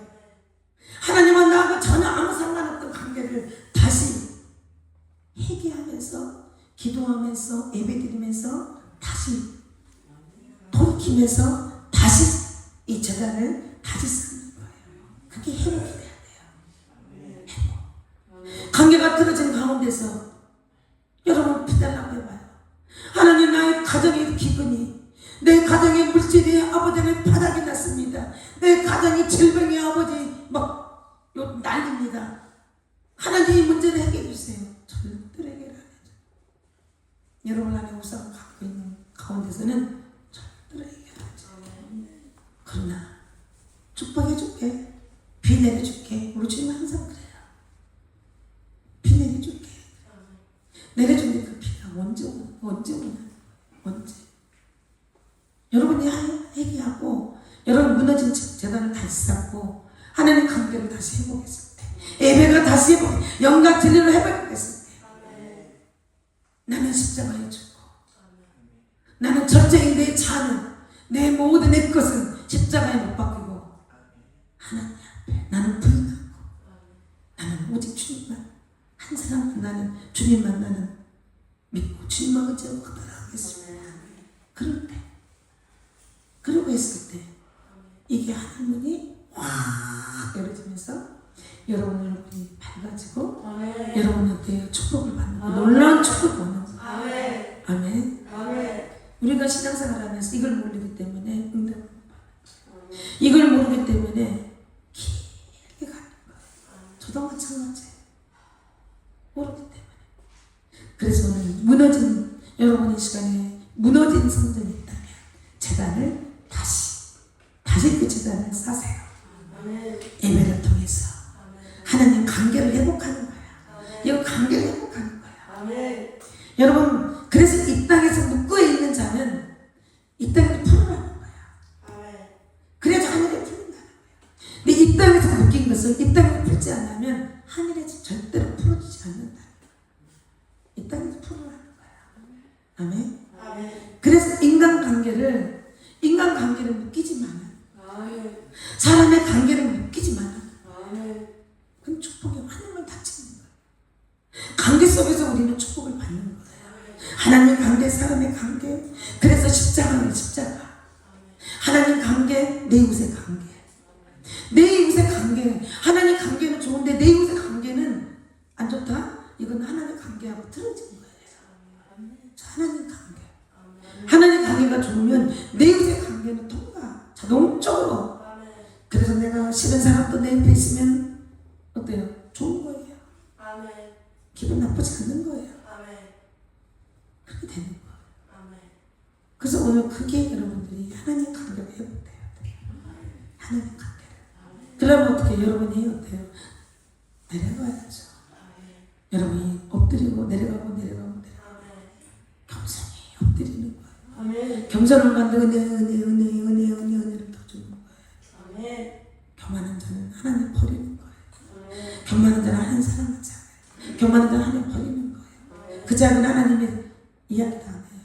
하나님과 나하고 전혀 아무 상관없던 관계를 다시 회개하면서, 기도하면서, 예배드리면서 다시 돌이키면서 다시 이 제단을 다시 쌓는 거예요. 그게 회복이 돼야 돼요. 회복. 관계가 틀어진 가운데서 여러분 비달라고 해봐요. 하나님, 나의 가정의 기근이, 내 가정의 물질이 아버지는 바닥이 났습니다. 내 가정의 질병이 아버지 막 난립니다. 하나님, 이 문제를 해결해 주세요. 절대로 해결 안 해줘. 여러분 안에 우상을 갖고 있는 가운데서는 절대로 해결 안 해줘. 그러나 축복해 줄게, 비 내려줄게. 우리 주님 항상 그래요. 비 내려줄게. 내려주는 그 비가 언제 오냐? 언제? 여러분이 회개하고 여러분 무너진 재단을 다시 쌓고 하나님 관계를 다시 회복했을 때, 예배가 다시 영광 진리를 회복했을 때, 나는 십자가에 죽고, 나는 전쟁이 내 자는, 내 모든 내 것은 십자가에 못 박히고 하나님 앞에 나는 부인하고, 나는 오직 주님만, 한 사람 나는 주님만 나는 믿고 주님만 의지하고 따라가겠습니다. 그럴 때, 그러고 했을 때 이게 하늘문이 확 열어지면서 여러분 얼굴이 밝아지고 여러분한테 축복을 받는 거예요. 놀라운 축복을 받는 거예요. 아멘. 우리가 신앙생활하면서 이걸 모르기 때문에 응답을 못 받아요. 이걸 모르기 때문에 길게 가는 거예요. 저도 마찬가지예요. 모르기 때문에. 그래서 오늘 무너진, 여러분의 시간에 무너진 성전이 있다면 제단을 다시 그 제단을 쌓으세요. 예배를 통해서 하나님 관계를 회복하는 거야. 이 관계를 회복하는 거야. 여러분, 그래서 이 땅에서 묶여 있는 자는 이 땅에서 풀어라는 거야. 그래야지 하늘에 풀린다는 거야. 근데 이 땅에서 묶인 것을 이 땅에서 풀지 않으면 하늘에 절대로 풀어지지 않는다는 거야. 이 땅에서 풀어라는 거야. 아멘. 그래서 인간관계를 묶이지 마라. 사람의 관계를 묶이지 마라. 그럼 축복이 하나님을 다치는 거야. 관계 속에서 우리는 축복을 받는 거예요. 하나님 관계, 사람의 관계. 그래서 십자가는 십자가. 하나님 관계, 내 이웃의 관계. 내 이웃의 관계. 하나님 관계는 좋은데 내 이웃의 관계는 안 좋다? 이건 하나님 관계하고 틀어진 거예요. 하나님 관계. 하나님 관계가 좋으면 내 이웃의 관계는 통과. 자동적으로. 그래서 내가 싫은 사람도 내 옆에 있으면 어때요? 좋은 거예요. 기분 나쁘지 않는 거예요. 그렇게 되는 거예요. 그래서 오늘 그게 여러분들이 하나님 관계가 회복돼야 돼요. 하나님 관계를. 그러면 어떻게 여러분이 어때요? 내려가야죠. 여러분이 엎드리고 내려가고 겸손히 엎드리는 거예요. 겸손을 만든 은혜를 더 주는 거예요. 교만한 자는 하나님 버리는 거예요. 교만한 자는 하나님 사랑하지 않아요. 교만한 자는 하나님 버리는 거예요. 그 자는 하나님의 이야기도 안 해요.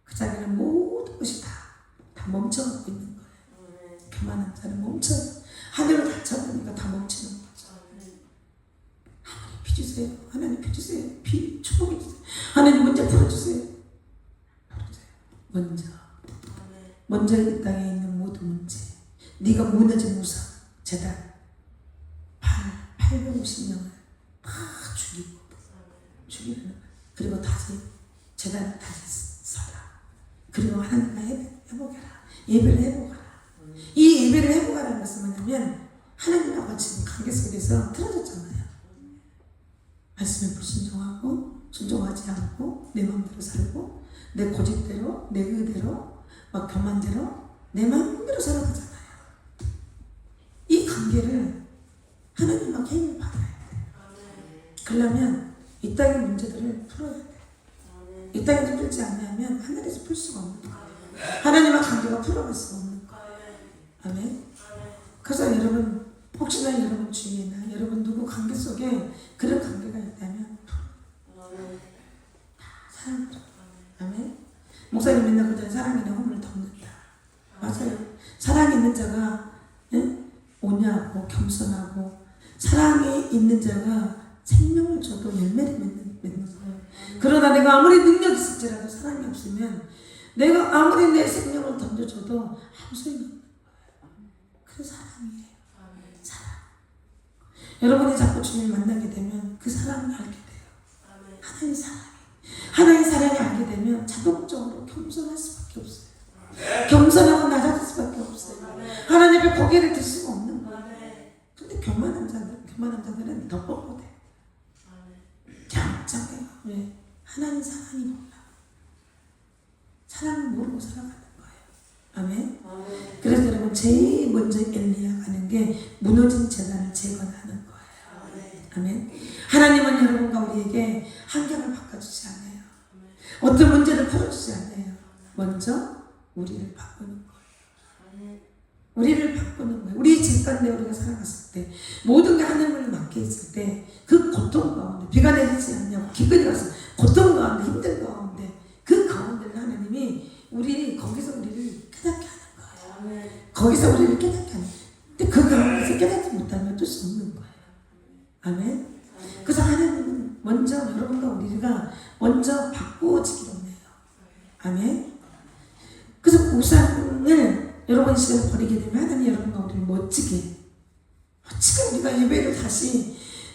그 자는 모든 것이 다 멈춰가고 있는 거예요. 교만한 자는 멈춰요. 하늘을 닫혀보니까 다 멈추는 거죠. 하나님 비 주세요. 하나님 비 주세요. 비 축복해 주세요. 하나님 문제 풀어주세요. 먼저 이 땅에 있는 모든 문제, 네가 무너진 우상, 제단 850명을 다 죽이는 거예요. 그리고 다시 제단을 다시 서라. 그리고 하나님과 회복해라. 예배를 회복하라. 이 예배를 회복하라는 것은 뭐냐면 하나님하고 지금 관계 속에서 틀어졌잖아요. 말씀에 불순종하고 순종하지 않고 내 마음대로 살고 내 고집대로 내 의대로 막 교만대로 내 마음대로 살아가잖아요. 이 관계를 하나님하고 해결 받아야 돼요. 그러려면 이 땅의 문제들을 풀어야 돼요. 이 땅에서 풀지 않으면 하늘에서 풀 수가 없는 거예요. 하나님과 관계가 풀어갈 수가 없는 거예요. 아멘. 그래서 여러분 혹시나 여러분 주위에나 여러분 누구 관계 속에 그런 관계가 있다면 사랑으로. 아멘. 목사님 맨날 그러잖아요. 사랑이는 허물을 덮는다. 맞아요. 사랑이 있는 자가 오냐고 겸손하고 사랑이 있는 자가 생명을 줘도 열매를 맺는 거예요. 그러나 내가 아무리 능력이 있을지라도 사랑이 없으면 내가 아무리 내 생명을 던져줘도 아무 소용이 없는 거예요. 그게 사랑이에요. 사랑. 여러분이 자꾸 주님을 만나게 되면 그 사랑을 알게 돼요. 하나님 사랑이. 하나님 사랑이 알게 되면 자동적으로 겸손할 수밖에 없어요. 겸손하고 낮아질 수밖에 없어요. 하나님 앞에 고개를 들 수가 없는 거예요. 근데 교만한 자들은 더 뻣뻣해요. 짱짱해요. 왜? 하나님 사랑이 몰라. 사랑을 모르고 살아가는 거예요. 아멘. 그래서 여러분 제일 먼저 엘리야가 하는 게 무너진 제단을 재건하는 거예요. 아멘. 하나님은 여러분과 우리에게 환경을 바꿔주지 않아요. 어떤 문제를 풀어주지 않아요. 먼저 우리를 바꾸는 거예요. 우리를 바꾸는 거예요. 우리 집 가운데 우리가 살아갔을 때 모든 게 하나님을 맡겨 있을 때 그 고통 가운데 비가 내리지 않냐고 기근이 와서 고통 가운데 힘든 가운데 그 가운데를 하나님이 거기서 우리를 깨닫게 하는 거예요. 거기서 우리를 깨닫게 하는 거예요. 근데 그 가운데서 깨닫지 못하면 어쩔 수 없는 거예요. 아멘. 그래서 하나님은 먼저 여러분과 우리가 먼저 바꾸어지기로 해요. 아멘. 그래서 우상을 여러분 시간에 버리게 되면 하나님 여러분과 우리를 멋지게 우리가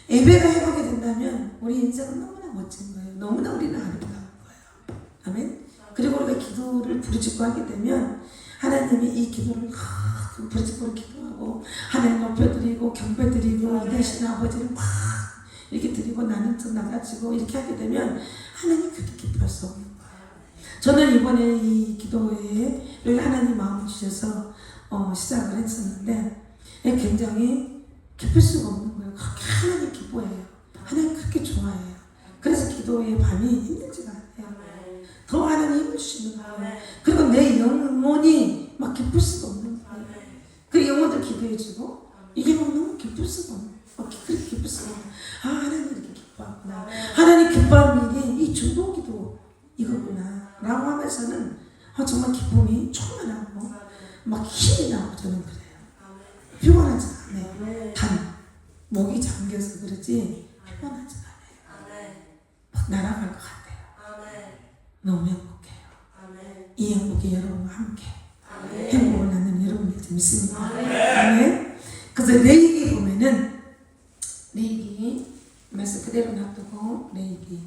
예배가 회복이 된다면 우리 인생은 너무나 멋진 거예요. 너무나 우리는 아름다운 거예요. 아멘. 그리고 우리가 기도를 부르짖고 하게 되면 하나님이 이 기도를 부르짖고 기도하고 하나님 높여드리고 경배드리고 이 대신 아버지를 막 이렇게 드리고 나는 좀 나가지고 이렇게 하게 되면 하나님 그렇게 기뻐할 수 없는 거예요. 저는 이번에 이 기도회에 하나님 마음을 주셔서 시작을 했었는데 굉장히 기쁠 수가 없는 거예요. 그렇게 하나님 기뻐해요. 하나님 그렇게 좋아해요. 그래서 기도의 밤이 힘들지가 않아요. 더 하나님 힘을 주시는 거예요. 그리고 내 영혼이 막 기쁠 수가 없는 거예요. 그 영혼들 기도해주고 이게 막 너무 기쁠 수가 없는 거예요. 그렇게 기쁠 수가 없는 거예요. 하나님 이렇게 기뻐하구나. 하나님 기뻐하는 게 이 중보기도 이거구나 라고 하면서는 정말 기쁨이 충만하고 막 힘이 나고 저는 그래요. 피곤하지 않아요. 단 목이 잠겨서 그렇지 피곤하지 않아요. 막 날아갈 것 같아요. 너무 행복해요. 이 행복이 여러분과 함께 행복을 나누는 여러분들 믿습니다. 아멘. 그래서 레위기 보면은 레위기 말씀 그대로 놔두고 레위기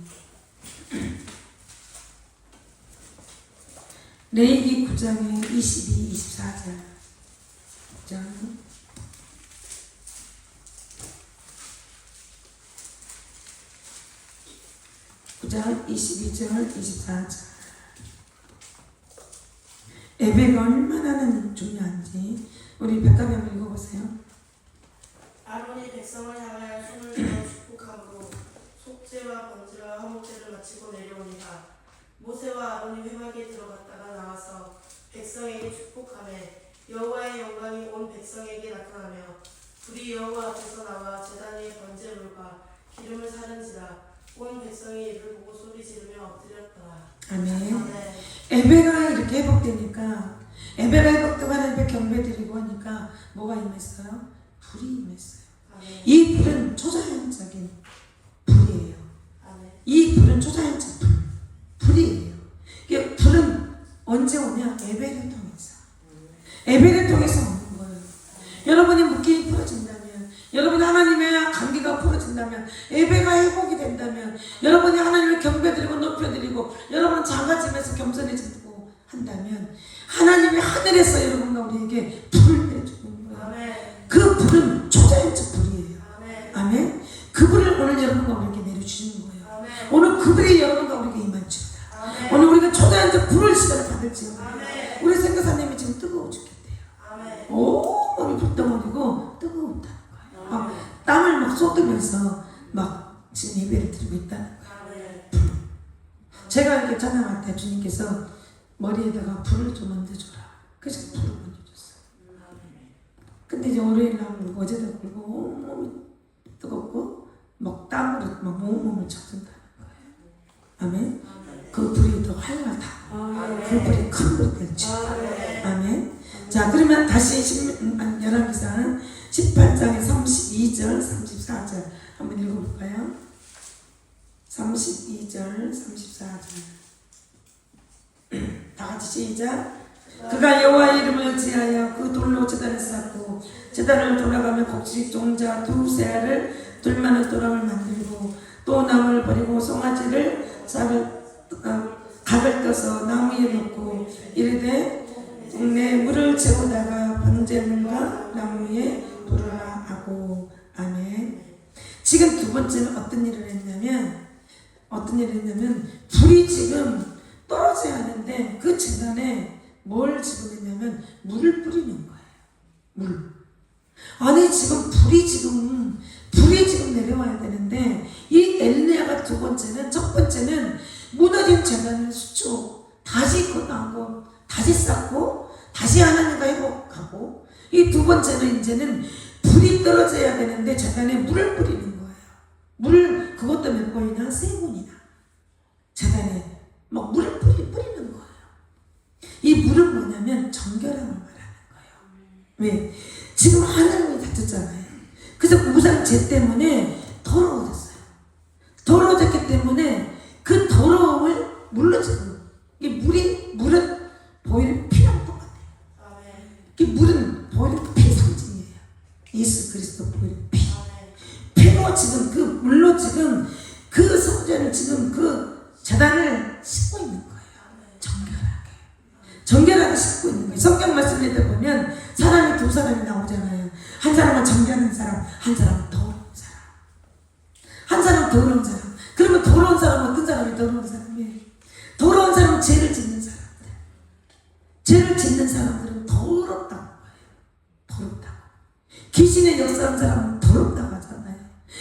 9장에 22, 24절 9장 9장 22절 24절 예배가 얼마나 중요한지 우리 백가비 한번 읽어보세요.
아론이 백성을 향하여 손을 들어 축복함으로 속죄와 번제와 화목제를 마치고 내려오니라. 모세와 아론이 회막에 들어갔다가 나와서 백성에게 축복하매 여호와의 영광이 온 백성에게 나타나며 불이 여호와 앞에서 나와 제단 위에 번제물과 기름을 사른지라. 온 백성이 이를 보고 소리 지르며 엎드렸더라.
아멘. 예배가 이렇게 회복되니까 예배가 회복되고 하나님 앞에 경배드리고 하니까 뭐가 임했어요? 불이 임했어요.
아멘.
이 불은 초자연적인 불이에요.
아멘.
이 불은 초자연적 불이에요. 이게 불은 언제 오냐? 예배를 통해서. 예배를 통해서 오는 거예요. 여러분이 묶임이 풀어진다면, 여러분이 하나님의 관계가 풀어진다면, 예배가 회복이 된다면, 여러분이 하나님을 경배드리고 높여드리고, 여러분 작아지면서 겸손해지고 한다면, 하나님이 하늘에서 여러분과 우리에게 불을 내주는 거예요.
아멘.
그 불은 초자연적 불이에요.
아멘.
아멘. 그 불을 오늘 여러분과 우리에게 내려주시는 거예요.
아멘.
오늘 그 불이 여러분과 우리에게 임할지어다.
아멘.
오늘 우리가 초자연적 불을 시간을 받을지어다.
아멘.
우리 생각사님이 지금 뜨거워 죽겠대요.
아멘.
온몸이 불덩어리고 뜨거웠다는 거예요. 막 땀을 막 쏟으면서 막 지금 예배를 드리고 있다는 거예요.
아멘.
제가 이렇게 찬양할 때 주님께서 머리에다가 불을 좀 얹어줘라. 그래서 불을 얹어줬어요. 근데 이제 월요일 날 그리고 어제도 그리고 온몸이 뜨겁고 막 땀으로 막 온몸을 적신다는 거예요. 아멘. 그 불이 더 활발하고 그 불이 큰 불이 되죠. 아멘. 자, 그러면 다시 열왕기상 18장의 32절 34절 한번 읽어볼까요? 32절 34절 다 같이 시작. 그가 여호와의 이름을 지하여 그 돌로 제단을 쌓고 제단을 돌아가며 곡식 종자 두세 알을 둘만한 도랑을 만들고 또 나무를 버리고 송아지를 각을 떠서 나무에 놓고 이르되 내 물을 채우다가 번제물과 나무에 불어라 하고. 아멘. 지금 두 번째는 어떤 일을 했냐면 불이 지금 떨어져야 하는데 그 재단에 뭘 지금 했냐면 물을 뿌리는 거예요. 물. 아니 지금 불이 지금 내려와야 되는데 이 엘리야가 두 번째는, 첫 번째는 무너진 재단을 수축 다시 건너하고 다시 쌓고 다시 하나님과 회복하고, 이 두 번째는 이제는 불이 떨어져야 되는데 재단에 물을 뿌리는 거예요. 물을 그것도 몇 번이나? 3번이나 재단에 막 물을 뿌리는 거예요. 이 물은 뭐냐면 정결함을 말하는 거예요. 왜? 지금 하나님이 다쳤잖아요. 그래서 우상죄 때문에 더러워졌어요. 더러워졌기 때문에 그 더러움을 물로 지금 이 물은 보이는 피랑 똑같아요. 이 물은 보이는 피 상징이에요. 예수 그리스도 보이는 피. 피로 지금 그 물로 지금 그 성전을 지금 그 제단을 씻고 있는 거예요. 정결하게 씻고 있는 거예요. 성경 말씀에 보면 사람이 두 사람이 나오잖아요. 한 사람은 정결한 사람, 한 사람은 더러운 사람. 한 사람은 더러운 사람. 그러면 더러운 사람은 어떤 사람이 더러운 사람이에요? 더러운 사람은 죄를 짓는 사람들. 죄를 짓는 사람들은 더럽다고 해요. 더럽다고. 귀신의 역사하는 사람은 더럽다고 하잖아요.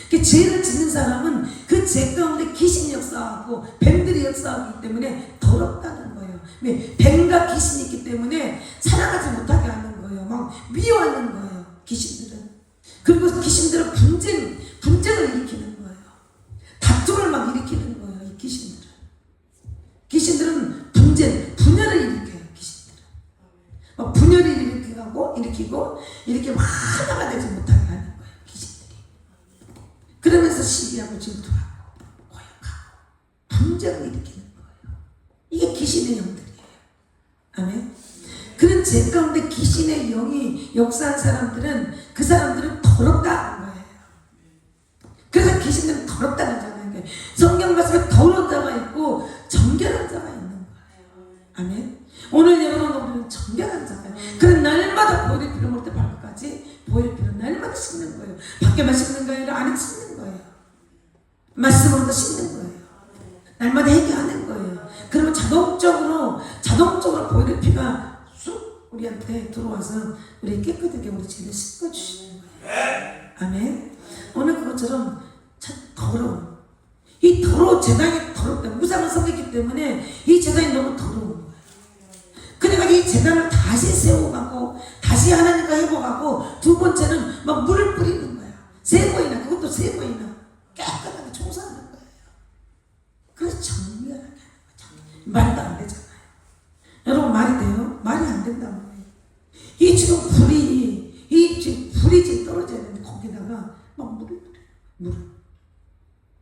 그 죄를 짓는 사람은 그 죄 가운데 귀신이 역사하고 뱀들이 역사하기 때문에 더럽다는 거예요. 왜? 뱀과 귀신이 있기 때문에 살아가지 못하게 하는 거예요. 막 미워하는 거예요. 귀신들은. 그리고 귀신들은 분쟁을 일으키는 거예요. 다툼을 막 일으키는 거예요. 이 귀신들은 분열을 일으켜요. 귀신들은 막 분열을 일으키고 이렇게 막 하나가 되지 못하게 하는 거예요. 귀신들이. 그러면서 시기하고 질투하고 고역하고 분쟁을 일으키는 거예요. 이게 귀신의 영들이에요. 아멘. 그런 죄 가운데 귀신의 영이 역사한 사람들은 그 사람들은 더럽다는 거예요. 그래서 귀신들은 더럽다는 자가 있는 거예요. 성경 말씀에 더러운 자가 있고 정결한 자가 있는 거예요. 아멘. 오늘 여러분 정결한 자가 그런 날마다 보혈의 피를 먹을 때 발끝까지 보혈의 피를 날마다 씻는 거예요. 밖에만 씻는 거 아니라 안에 씻는 거예요. 말씀으로도 씻는 거예요. 날마다 회개하는 거예요. 그러면 자동적으로 보혈의 피가 쑥 우리한테 들어와서 우리 깨끗하게 우리 죄를 씻어주시는 거예요. 아멘. 오늘 그것처럼 참 더러운 이 재단이 더럽다. 우상을 섬기기 때문에 이 재단이 너무 더러운 거예요. 그러니까 이 재단을 다시 세워가고 다시 하나님과 회복하고 두 번째는 막 물을 뿌리는 거야. 3번이나 그것도 3번이나 깨끗하게 청소하는 거예요. 그래서 정밀하게 하는 거죠. 말도 안 되잖아요. 여러분 말이 돼요? 말이 안 된다고. 내가 막 물을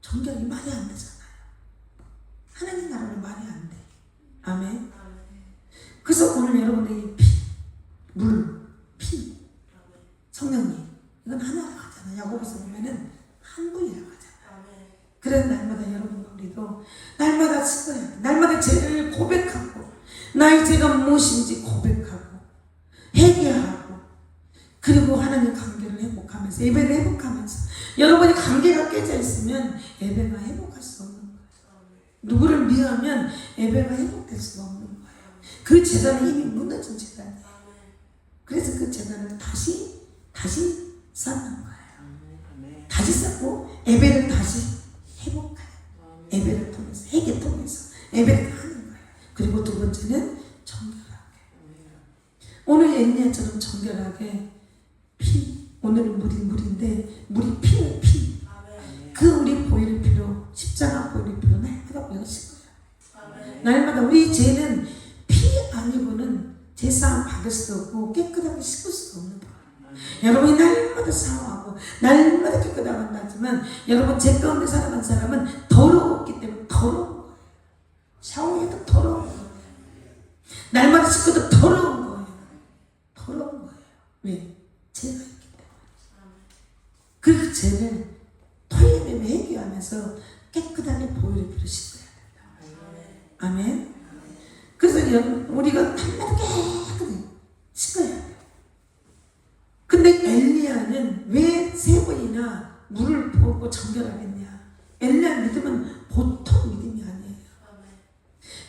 정결이 말이 안 되잖아요. 하나님 나라는 말이 안 돼. 아멘. 그래서 오늘 여러분들이 피, 성령님 이건 하나로 하잖아요. 야고보서 보면은 한 분이라고 하잖아요. 그래서 날마다 여러분과 우리도 날마다 쓰어야 돼. 날마다 죄를 고백하고 나의 죄가 무엇인지 고백하고 회개하고 그리고 하나님 관계를 회복하면서 예배를 회복하면서 여러분이 관계가 깨져 있으면 예배가 회복할 수 없는 거예요. 누구를 미워하면 예배가 회복될 수가 없는 거예요. 그 재단의 힘이 무너진 재단이에요. 그래서 그 재단을 다시 쌓는 거예요. 다시 쌓고 예배를 다시 회복해요. 예배를 통해서 회개 통해서 예배를 하는 거예요. 그리고 두 번째는 정결하게. 오늘 엘리야처럼 정결하게 오늘은 물인데 물이 피예요. 피. 그 우리 보혈의 피로 십자가 보혈의 피로 날마다 배우실 거예요. 날마다 우리 죄는 피 아니고는 제사함 받을 수도 없고 깨끗하게 씻을 수도 없는 거예요. 여러분이 날마다 샤워하고 날마다 깨끗하게 한다지만 여러분 죄 가운데 살아간 사람은 더러웠기 때문에 더러운 거예요. 샤워해도 더러운 거예요. 날마다 씻고도 더러운 거예요. 더러운 거예요. 왜? 죄가 있기 때문에. 그 죄를 토요일에 회개하면서 깨끗하게 보혈의 피로 씻어야 된다. 아멘. 그래서 우리가 날마다 깨끗하게 씻어야 돼요. 근데 엘리야는 왜 세 번이나 물을 부었고 정결하겠냐? 엘리야 믿음은 보통 믿음이 아니에요.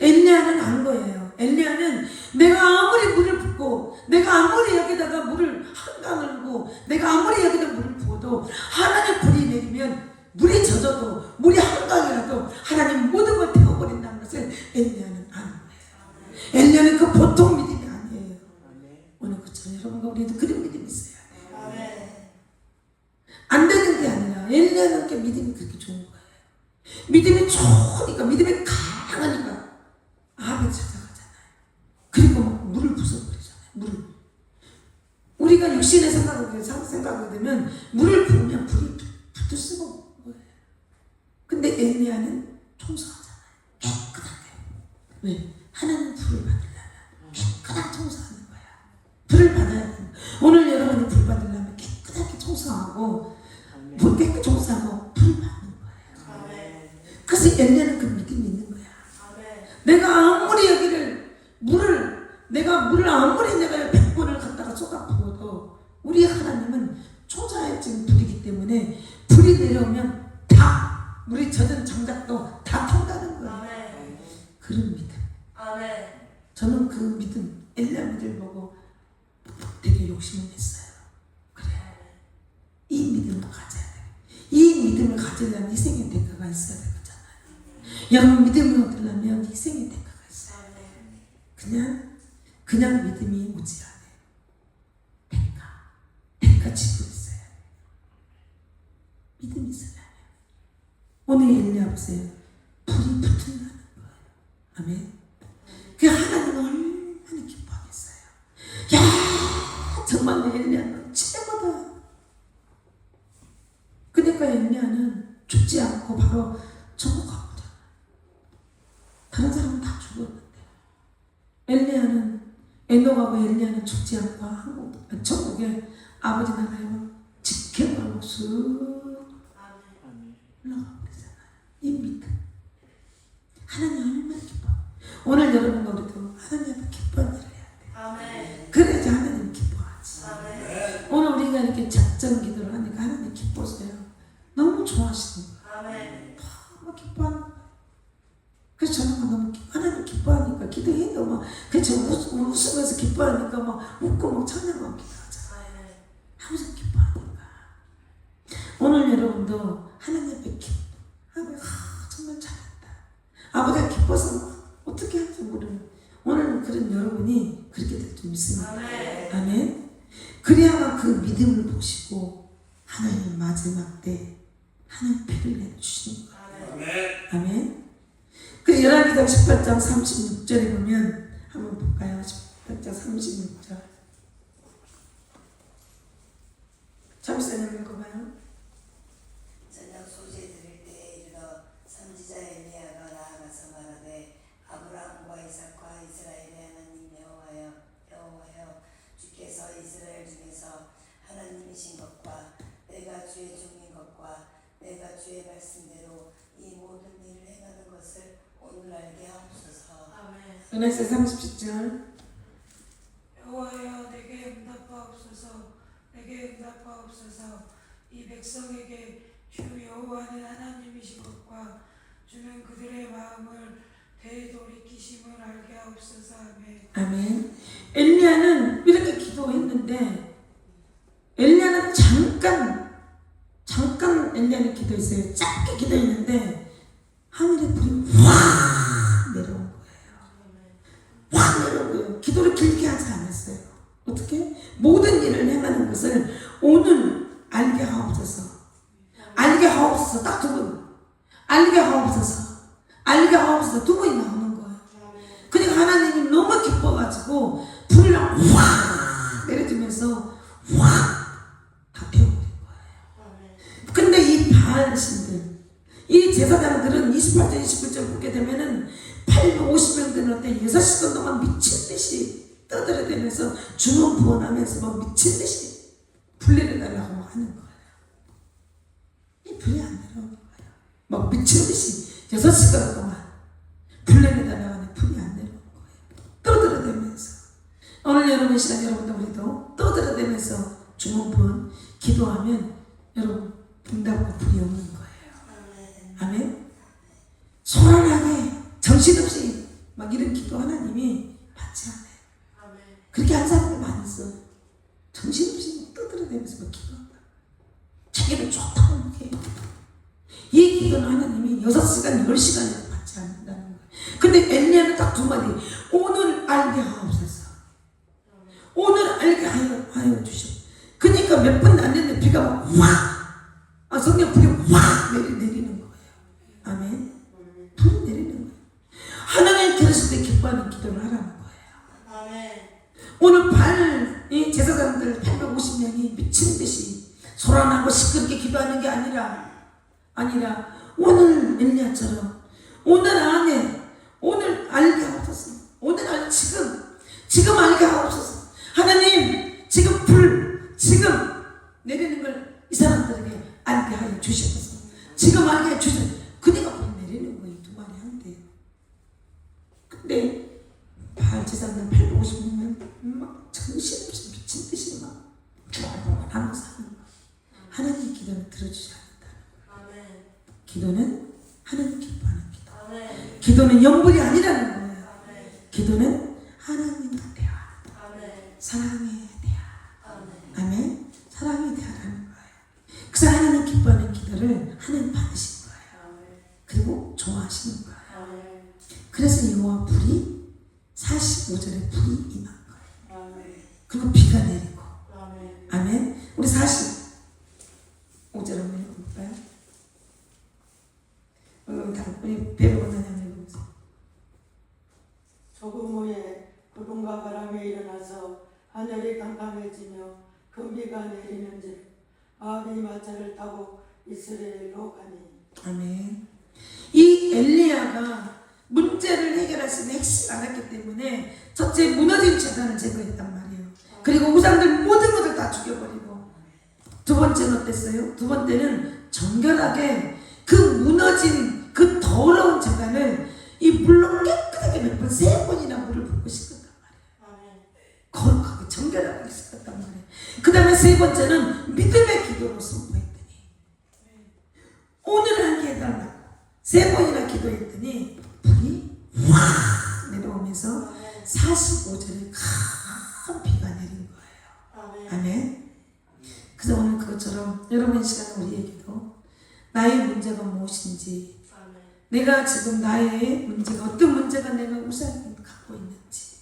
엘리야는 안 거예요. 엘리야는 내가 아무리 물을 붓고 내가 아무리 여기다가 물을 한강을 부고 내가 아무리 여기다 물을 부어도 하나님 불이 내리면 물이 젖어도 물이 한강이라도 하나님 모든 걸 태워버린다는 것을 엘리야는 아는 거예요. 엘리야는 그 보통 믿음이 아니에요. 오늘 그처럼 여러분과 우리도 그런 믿음이 있어야 돼요. 안 되는 게 아니라 엘리야는 그 믿음이 그렇게 좋은 거예요. 믿음이 좋으니까 믿음이 강하니까 아합을 찾아가잖아요. 그리고 막 물을 부숴버리잖아요. 물을. 우리가 육신의 생각을 되면 물을 부으면 불이 붙을 수가 없는 거예요. 근데 엘리야는 청소하잖아요. 깨끗하게. 왜? 하나님 불을 받으려면 깨끗하게 청소하는 거야. 불을 받아야 돼. 오늘 여러분이 불 받으려면 깨끗하게 청소하고 깨끗하게 청소하고 불을 받는 거예요. 그래서 엘리야는 그 믿음이 있는 거야. 내가 아무리 여기를 내가 물을 아무리 내가 100번을 갖다가 쏟아 부어도 우리 하나님은 초자연적인 불이기 때문에 불이 내려오면 다 물이 젖은 장작도 다 탄다는 거예요. 그런 믿음. 저는 그 믿음, 엘리야 믿음을 보고 되게 욕심을 냈어요. 그래, 이 믿음을 가져야 돼. 이 믿음을 가지려면 희생의 대가가 있어야 되잖아요. 여러분 믿음을 얻으려면 희생의 대가가 있어요. 그냥 믿음이 오지 않아요. 대가 지불 있어야 돼요. 믿음이 있어야 돼요. 오늘 엘리야 보세요. 불이 붙은다는 거예요. 아멘. 그 하나님은 얼마나 기뻐하겠어요. 야, 정말 내 엘리야는 최고다. 그러니까 엘리야는 죽지 않고 바로 천국 가보잖아. 다른 사람은 다 죽었는데 엘리야는 에녹하고 엘리야는 죽지 않고 천국에 아버지 나라에 지켜보고 쑥 올라가 버리잖아요. 이 믿음. 하나님 얼마나 기뻐. 오늘 여러분과 우리도 하나님 앞에 기뻐하는 일을 해야 돼요. 그래야지 하나님 기뻐하지. 오늘 우리가 이렇게 작정 기도를 하니까 하나님 기뻐하세요. 너무 좋아하시는 거예요. 너무 기뻐하는 거예요. 그래서 저는 너무 하나님 기뻐하니까 기도해도 막 그래서 웃으면서 기뻐하니까 막 웃고 막 찬양하고 기도하잖아요. 항상 기뻐하니까. 오늘 여러분도 하나님 앞에 기뻐하면 정말 잘했다. 아버지가 기뻐서 어떻게 할지 모르는 오늘은 그런 여러분이 그렇게 될 줄 믿습니다. 아멘. 그래야만 그 믿음을 보시고 하나님 마지막 때 하나님 패를 내주시는 거예요. 아멘. 그 열왕기상 18장 36절에 보면 한번 볼까요? 18장 36절. 자, 목사님 읽어봐요.
저녁 소재 드릴 때에 이르러 선지자 엘리야가 나아가서 말하되 아브라함과 이삭과 이스라엘의 하나님 여호와여 주께서 이스라엘 중에서 하나님이신 것과 내가 주의 종인 것과 내가 주의 말씀대로 이 모든 일을 행하는 것을 오늘 알게 하옵소서.
아멘.
은혜세 30절.
여호와여 내게 응답하옵소서. 내게 응답하옵소서. 이 백성에게 주 여호와는 하나님이신 것과 주는 그들의 마음을 되돌이키심을 알게 하옵소서. 아멘.
아멘. 엘리야는 이렇게 기도했는데 엘리야는 잠깐 엘리야는 기도했어요. 짧게 기도했는데 하늘에 불이 확 내려온 거예요. 확 내려온 거예요. 기도를 길게 하지 않았어요. 어떻게? 모든 일을 행하는 것을 오늘 알게 하옵소서. 알게 하옵소서. 딱 두 분. 알게 하옵소서. 알게 하옵소서. 두 번이 나오는 거예요. 그러니까 하나님이 너무 기뻐가지고 불을 확 내려주면서 확 다 태워버린 거예요. 근데 이 바알신들, 이 제사장들은 28절 29절 보게 되면은 850명 되는 때 6시간 동안 미친듯이 떠들어대면서 주문부원하면서 막 미친듯이 불 내려달라고 하는 거예요. 이 불이 안 내려오는 거예요. 막 미친듯이 6시간 동안 불 내려달라고 하는데 불이 안 내려오는 거예요. 떠들어대면서. 오늘 여러분 시간 여러분들 우리도 떠들어대면서 주문부원 기도하면 여러분 응답과 불이 오는 거예요. 아멘. 소란하게 정신없이 막 이런 기도 하나님이 받지 않아요. 그렇게 한 사람들 많이 있어. 정신없이 떠들어대면서 막 기도한다. 자기는 좋다고 해요. 이 기도는 하나님이 6시간 10시간이라도 받지 않는다는 거예요. 근데 엘리야는 딱 두 마디. 오늘 알게 하옵소서. 오늘 알게 하여 주시오. 그러니까 몇 번 안 됐는데 비가 막 확, 성령 불이 확 내리는 거예요. 아멘. 불이 내리는 거예요. 하나님 들으실 때 기뻐하는 기도를 하라는 거예요.
아멘.
오늘 이 제사장들 850명이 미친 듯이 소란하고 시끄럽게 기도하는 게 아니라 오늘 엘리야처럼 오늘 안에 오늘 알게 하옵소서. 오늘 안에 지금 알게 하옵소서. 하나님 지금 내리는 걸 이 사람들에게 알게 하여 주시옵소서. 지금 알게 해 주시옵소서. 그니까 불 내리는 거예요. 두 마리 한대요. 근데 바알 제사장 850명 막 정신없이 미친 듯이 막 하면서 하는 거예요. 하나님 기도는 들어주지 않는다.
아멘.
기도는 하나님 기뻐하는 기도.
아멘.
기도는 영불이 아니라는 거예요.
아멘.
기도는 하나님과 대화,
아멘.
사랑의 대화.
아멘.
아멘. 사랑의 대화라는 거예요. 그래서 하나님 기뻐하는 기도를 하나님 받으신 거예요.
아멘.
그리고 좋아하시는 거예요.
아멘.
그래서 여호와 불이 45절에 불이 임한 거예요.
아멘.
그리고 비가 내리고.
아멘.
아멘. 우리 45절 한번 읽어볼까요? 우리 배로 원장님 읽어보세요.
조금 후에 구름과 바람이 일어나서 하늘이 깜깜해지며 금비가 내리는즉 마을이 마차를 타고 이스라엘로 가니.
아멘. 이 엘리야가 문제를 해결할 수 있는 핵심을 알았기 때문에 첫째 무너진 재단을 제거했단 말이에요. 그리고 우상들 모든 것을 다 죽여버리고 두 번째는 어땠어요? 두 번째는 정결하게 그 무너진 그 더러운 재단을 이 물로 깨끗하게 몇 번, 3번이나 물을 붓고 씻었단 말이에요.
아멘.
거룩하게 정결하게 씻었단 말이에요. 그 다음에 세 번째는 믿음의 기도로 선포했더니 오늘 하게 해달라고 3번이나 기도했더니 불이 확 내려오면서 45절에 큰 비가 내린 거예요.
아멘.
아멘. 그래서 오늘 그것처럼 여러분 시간에 우리에게도 나의 문제가 무엇인지,
아멘.
내가 지금 나의 문제가 어떤 문제가 내가 우상을 갖고 있는지.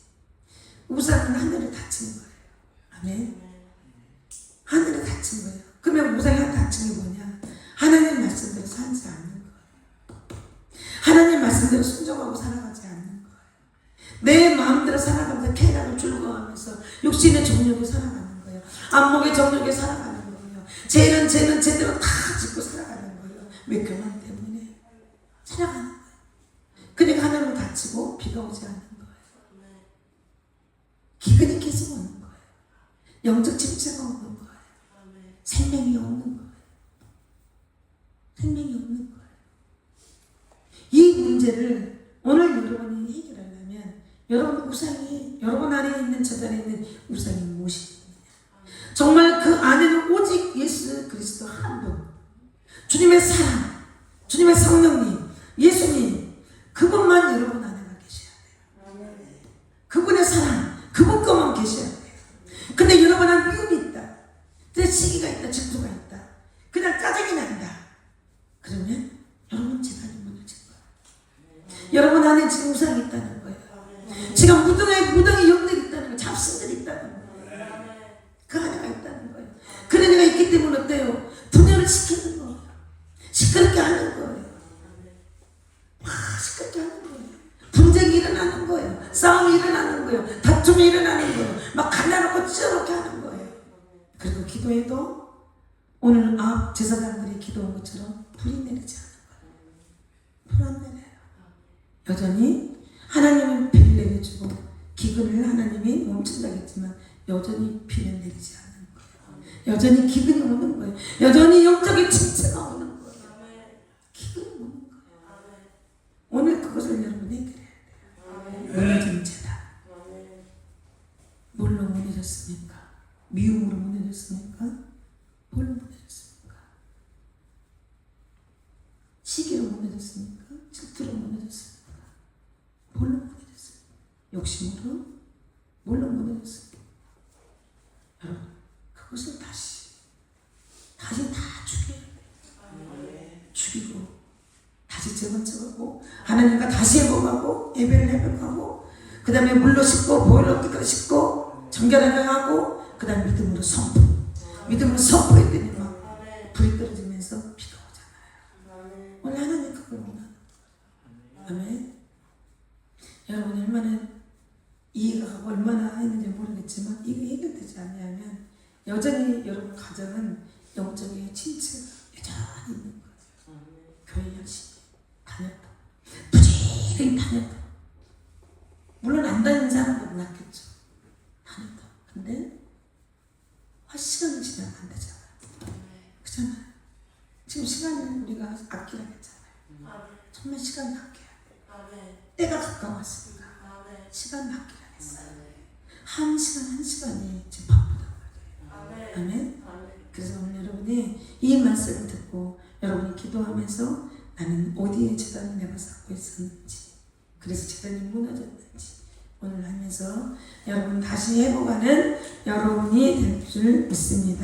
우상은 하늘을 닫힌 거예요. 아멘. 하늘을 닫힌 거예요. 그러면 우상이 닫힌 게 뭐냐? 하나님 말씀대로 살지 않는 거예요. 하나님 말씀대로 순종하고 살아가지 않는 거예요. 내 마음대로 살아가면서 쾌락을 즐거워하면서 육신의 정욕에 살아가는 거예요. 안목의 정욕에 살아가는 거예요. 쟤는 제대로 다 짓고 살아가는 거예요. 왜? 교만 때문에 살아가는 거예요. 그러니까 하나님은 다치고 비가 오지 않는 거예요. 기근이 계속 오는 거예요. 영적 침체가 오는 거예요. 생명이 없는 거예요. 생명이 없는 거예요. 이 문제를 오늘 여러분이 해결하려면 여러분 우상이, 여러분 안에 있는 재단에 있는 우상이 무엇이냐? 정말 그 안에는 오직 예수 그리스도 한 분, 주님의 사랑, 주님의 성령님, 예수님, 그분만 여러분 안에가 계셔야 돼요. 그분의 사랑, 그분 것만 계셔야 돼요. 근데 여러분 안에 미움이 있다, 시기가 있다, 질투가 있다, 그냥 짜증이 난다. 그러면 여러분 재단이 무너진 거예요. 여러분 안에 지금 우상이 있다는 거예요. 지금 무당의 영들이 있다는 거예요. 잡신들이 있다는 거예요. 그 안에가 있다는 거예요. 그런 애가 있기 때문에 어때요? 분열을 시키는 거예요. 시끄럽게 하는 거예요. 시끄럽게 하는 거예요. 분쟁이 일어나는 거예요. 싸움이 일어나는 거예요. 다툼이 일어나는 거예요. 막 갈라놓고 찢어놓게 하는 거예요. 그리고 기도해도 오늘 제사장들이 기도한 것처럼 불이 내리지 않는 거예요. 불 안 내려요. 여전히 하나님은 비를 내려주고 기근을 하나님이 멈춘다겠지만 여전히 비는 내리지 않는 거예요. 여전히 기근이 오는 거예요. 여전히 영적인 침체가 오는 거예요. 기근이 오는 거예요. 오늘 그것을 여러분 해결해야 돼요. 무너진 죄다. 뭘로 무너졌습니까? 미움으로 무너졌습니까? 뭘로 무너졌습니까? 시기로 무너졌습니까? 질투로 무너졌습니까? 뭘로 무너졌습니까? 욕심으로? 뭘로 무너졌습니까? 여러분, 그것을 다시 다 죽여야 돼요. 죽이고 다시 재건축하고 하나님과 다시 회복하고 예배를 회복하고 그 다음에 물로 씻고 보혈로 씻고 정결하고 그 다음에 믿음으로 선포. 믿음으로 선포했더니 막 불이 떨어지면서 비가 오잖아요. 오늘 하나님 그걸 원하는 거예요. 아멘. 여러분이 얼마나 이해가 가고 얼마나 했는지 모르겠지만 이게 해결되지 않냐면 여전히 여러분 가정은 영적인 침체가 여전히 있는 거예요. 교회 열심히 다녔다, 부지런히 다녔다. 물론 안 다니는 사람도 낫겠죠. 다녔다. 근데 시간이 지나면 안 되잖아요. 그렇잖아요. 지금 시간을 우리가 아끼라 했잖아요. 정말 시간을 아껴야 돼요. 때가 가까웠으니까 시간 아끼라 했어요. 한 시간이 지금 바쁘단 말이에요. 아멘. 그래서 오늘 여러분이 이 말씀을 듣고 여러분이 기도하면서 나는 어디에 재단을 내가 쌓고 있었는지, 그래서 재단이 무너졌는지 오늘 하면서 여러분 다시 회복하는 여러분이 될 줄 믿습니다.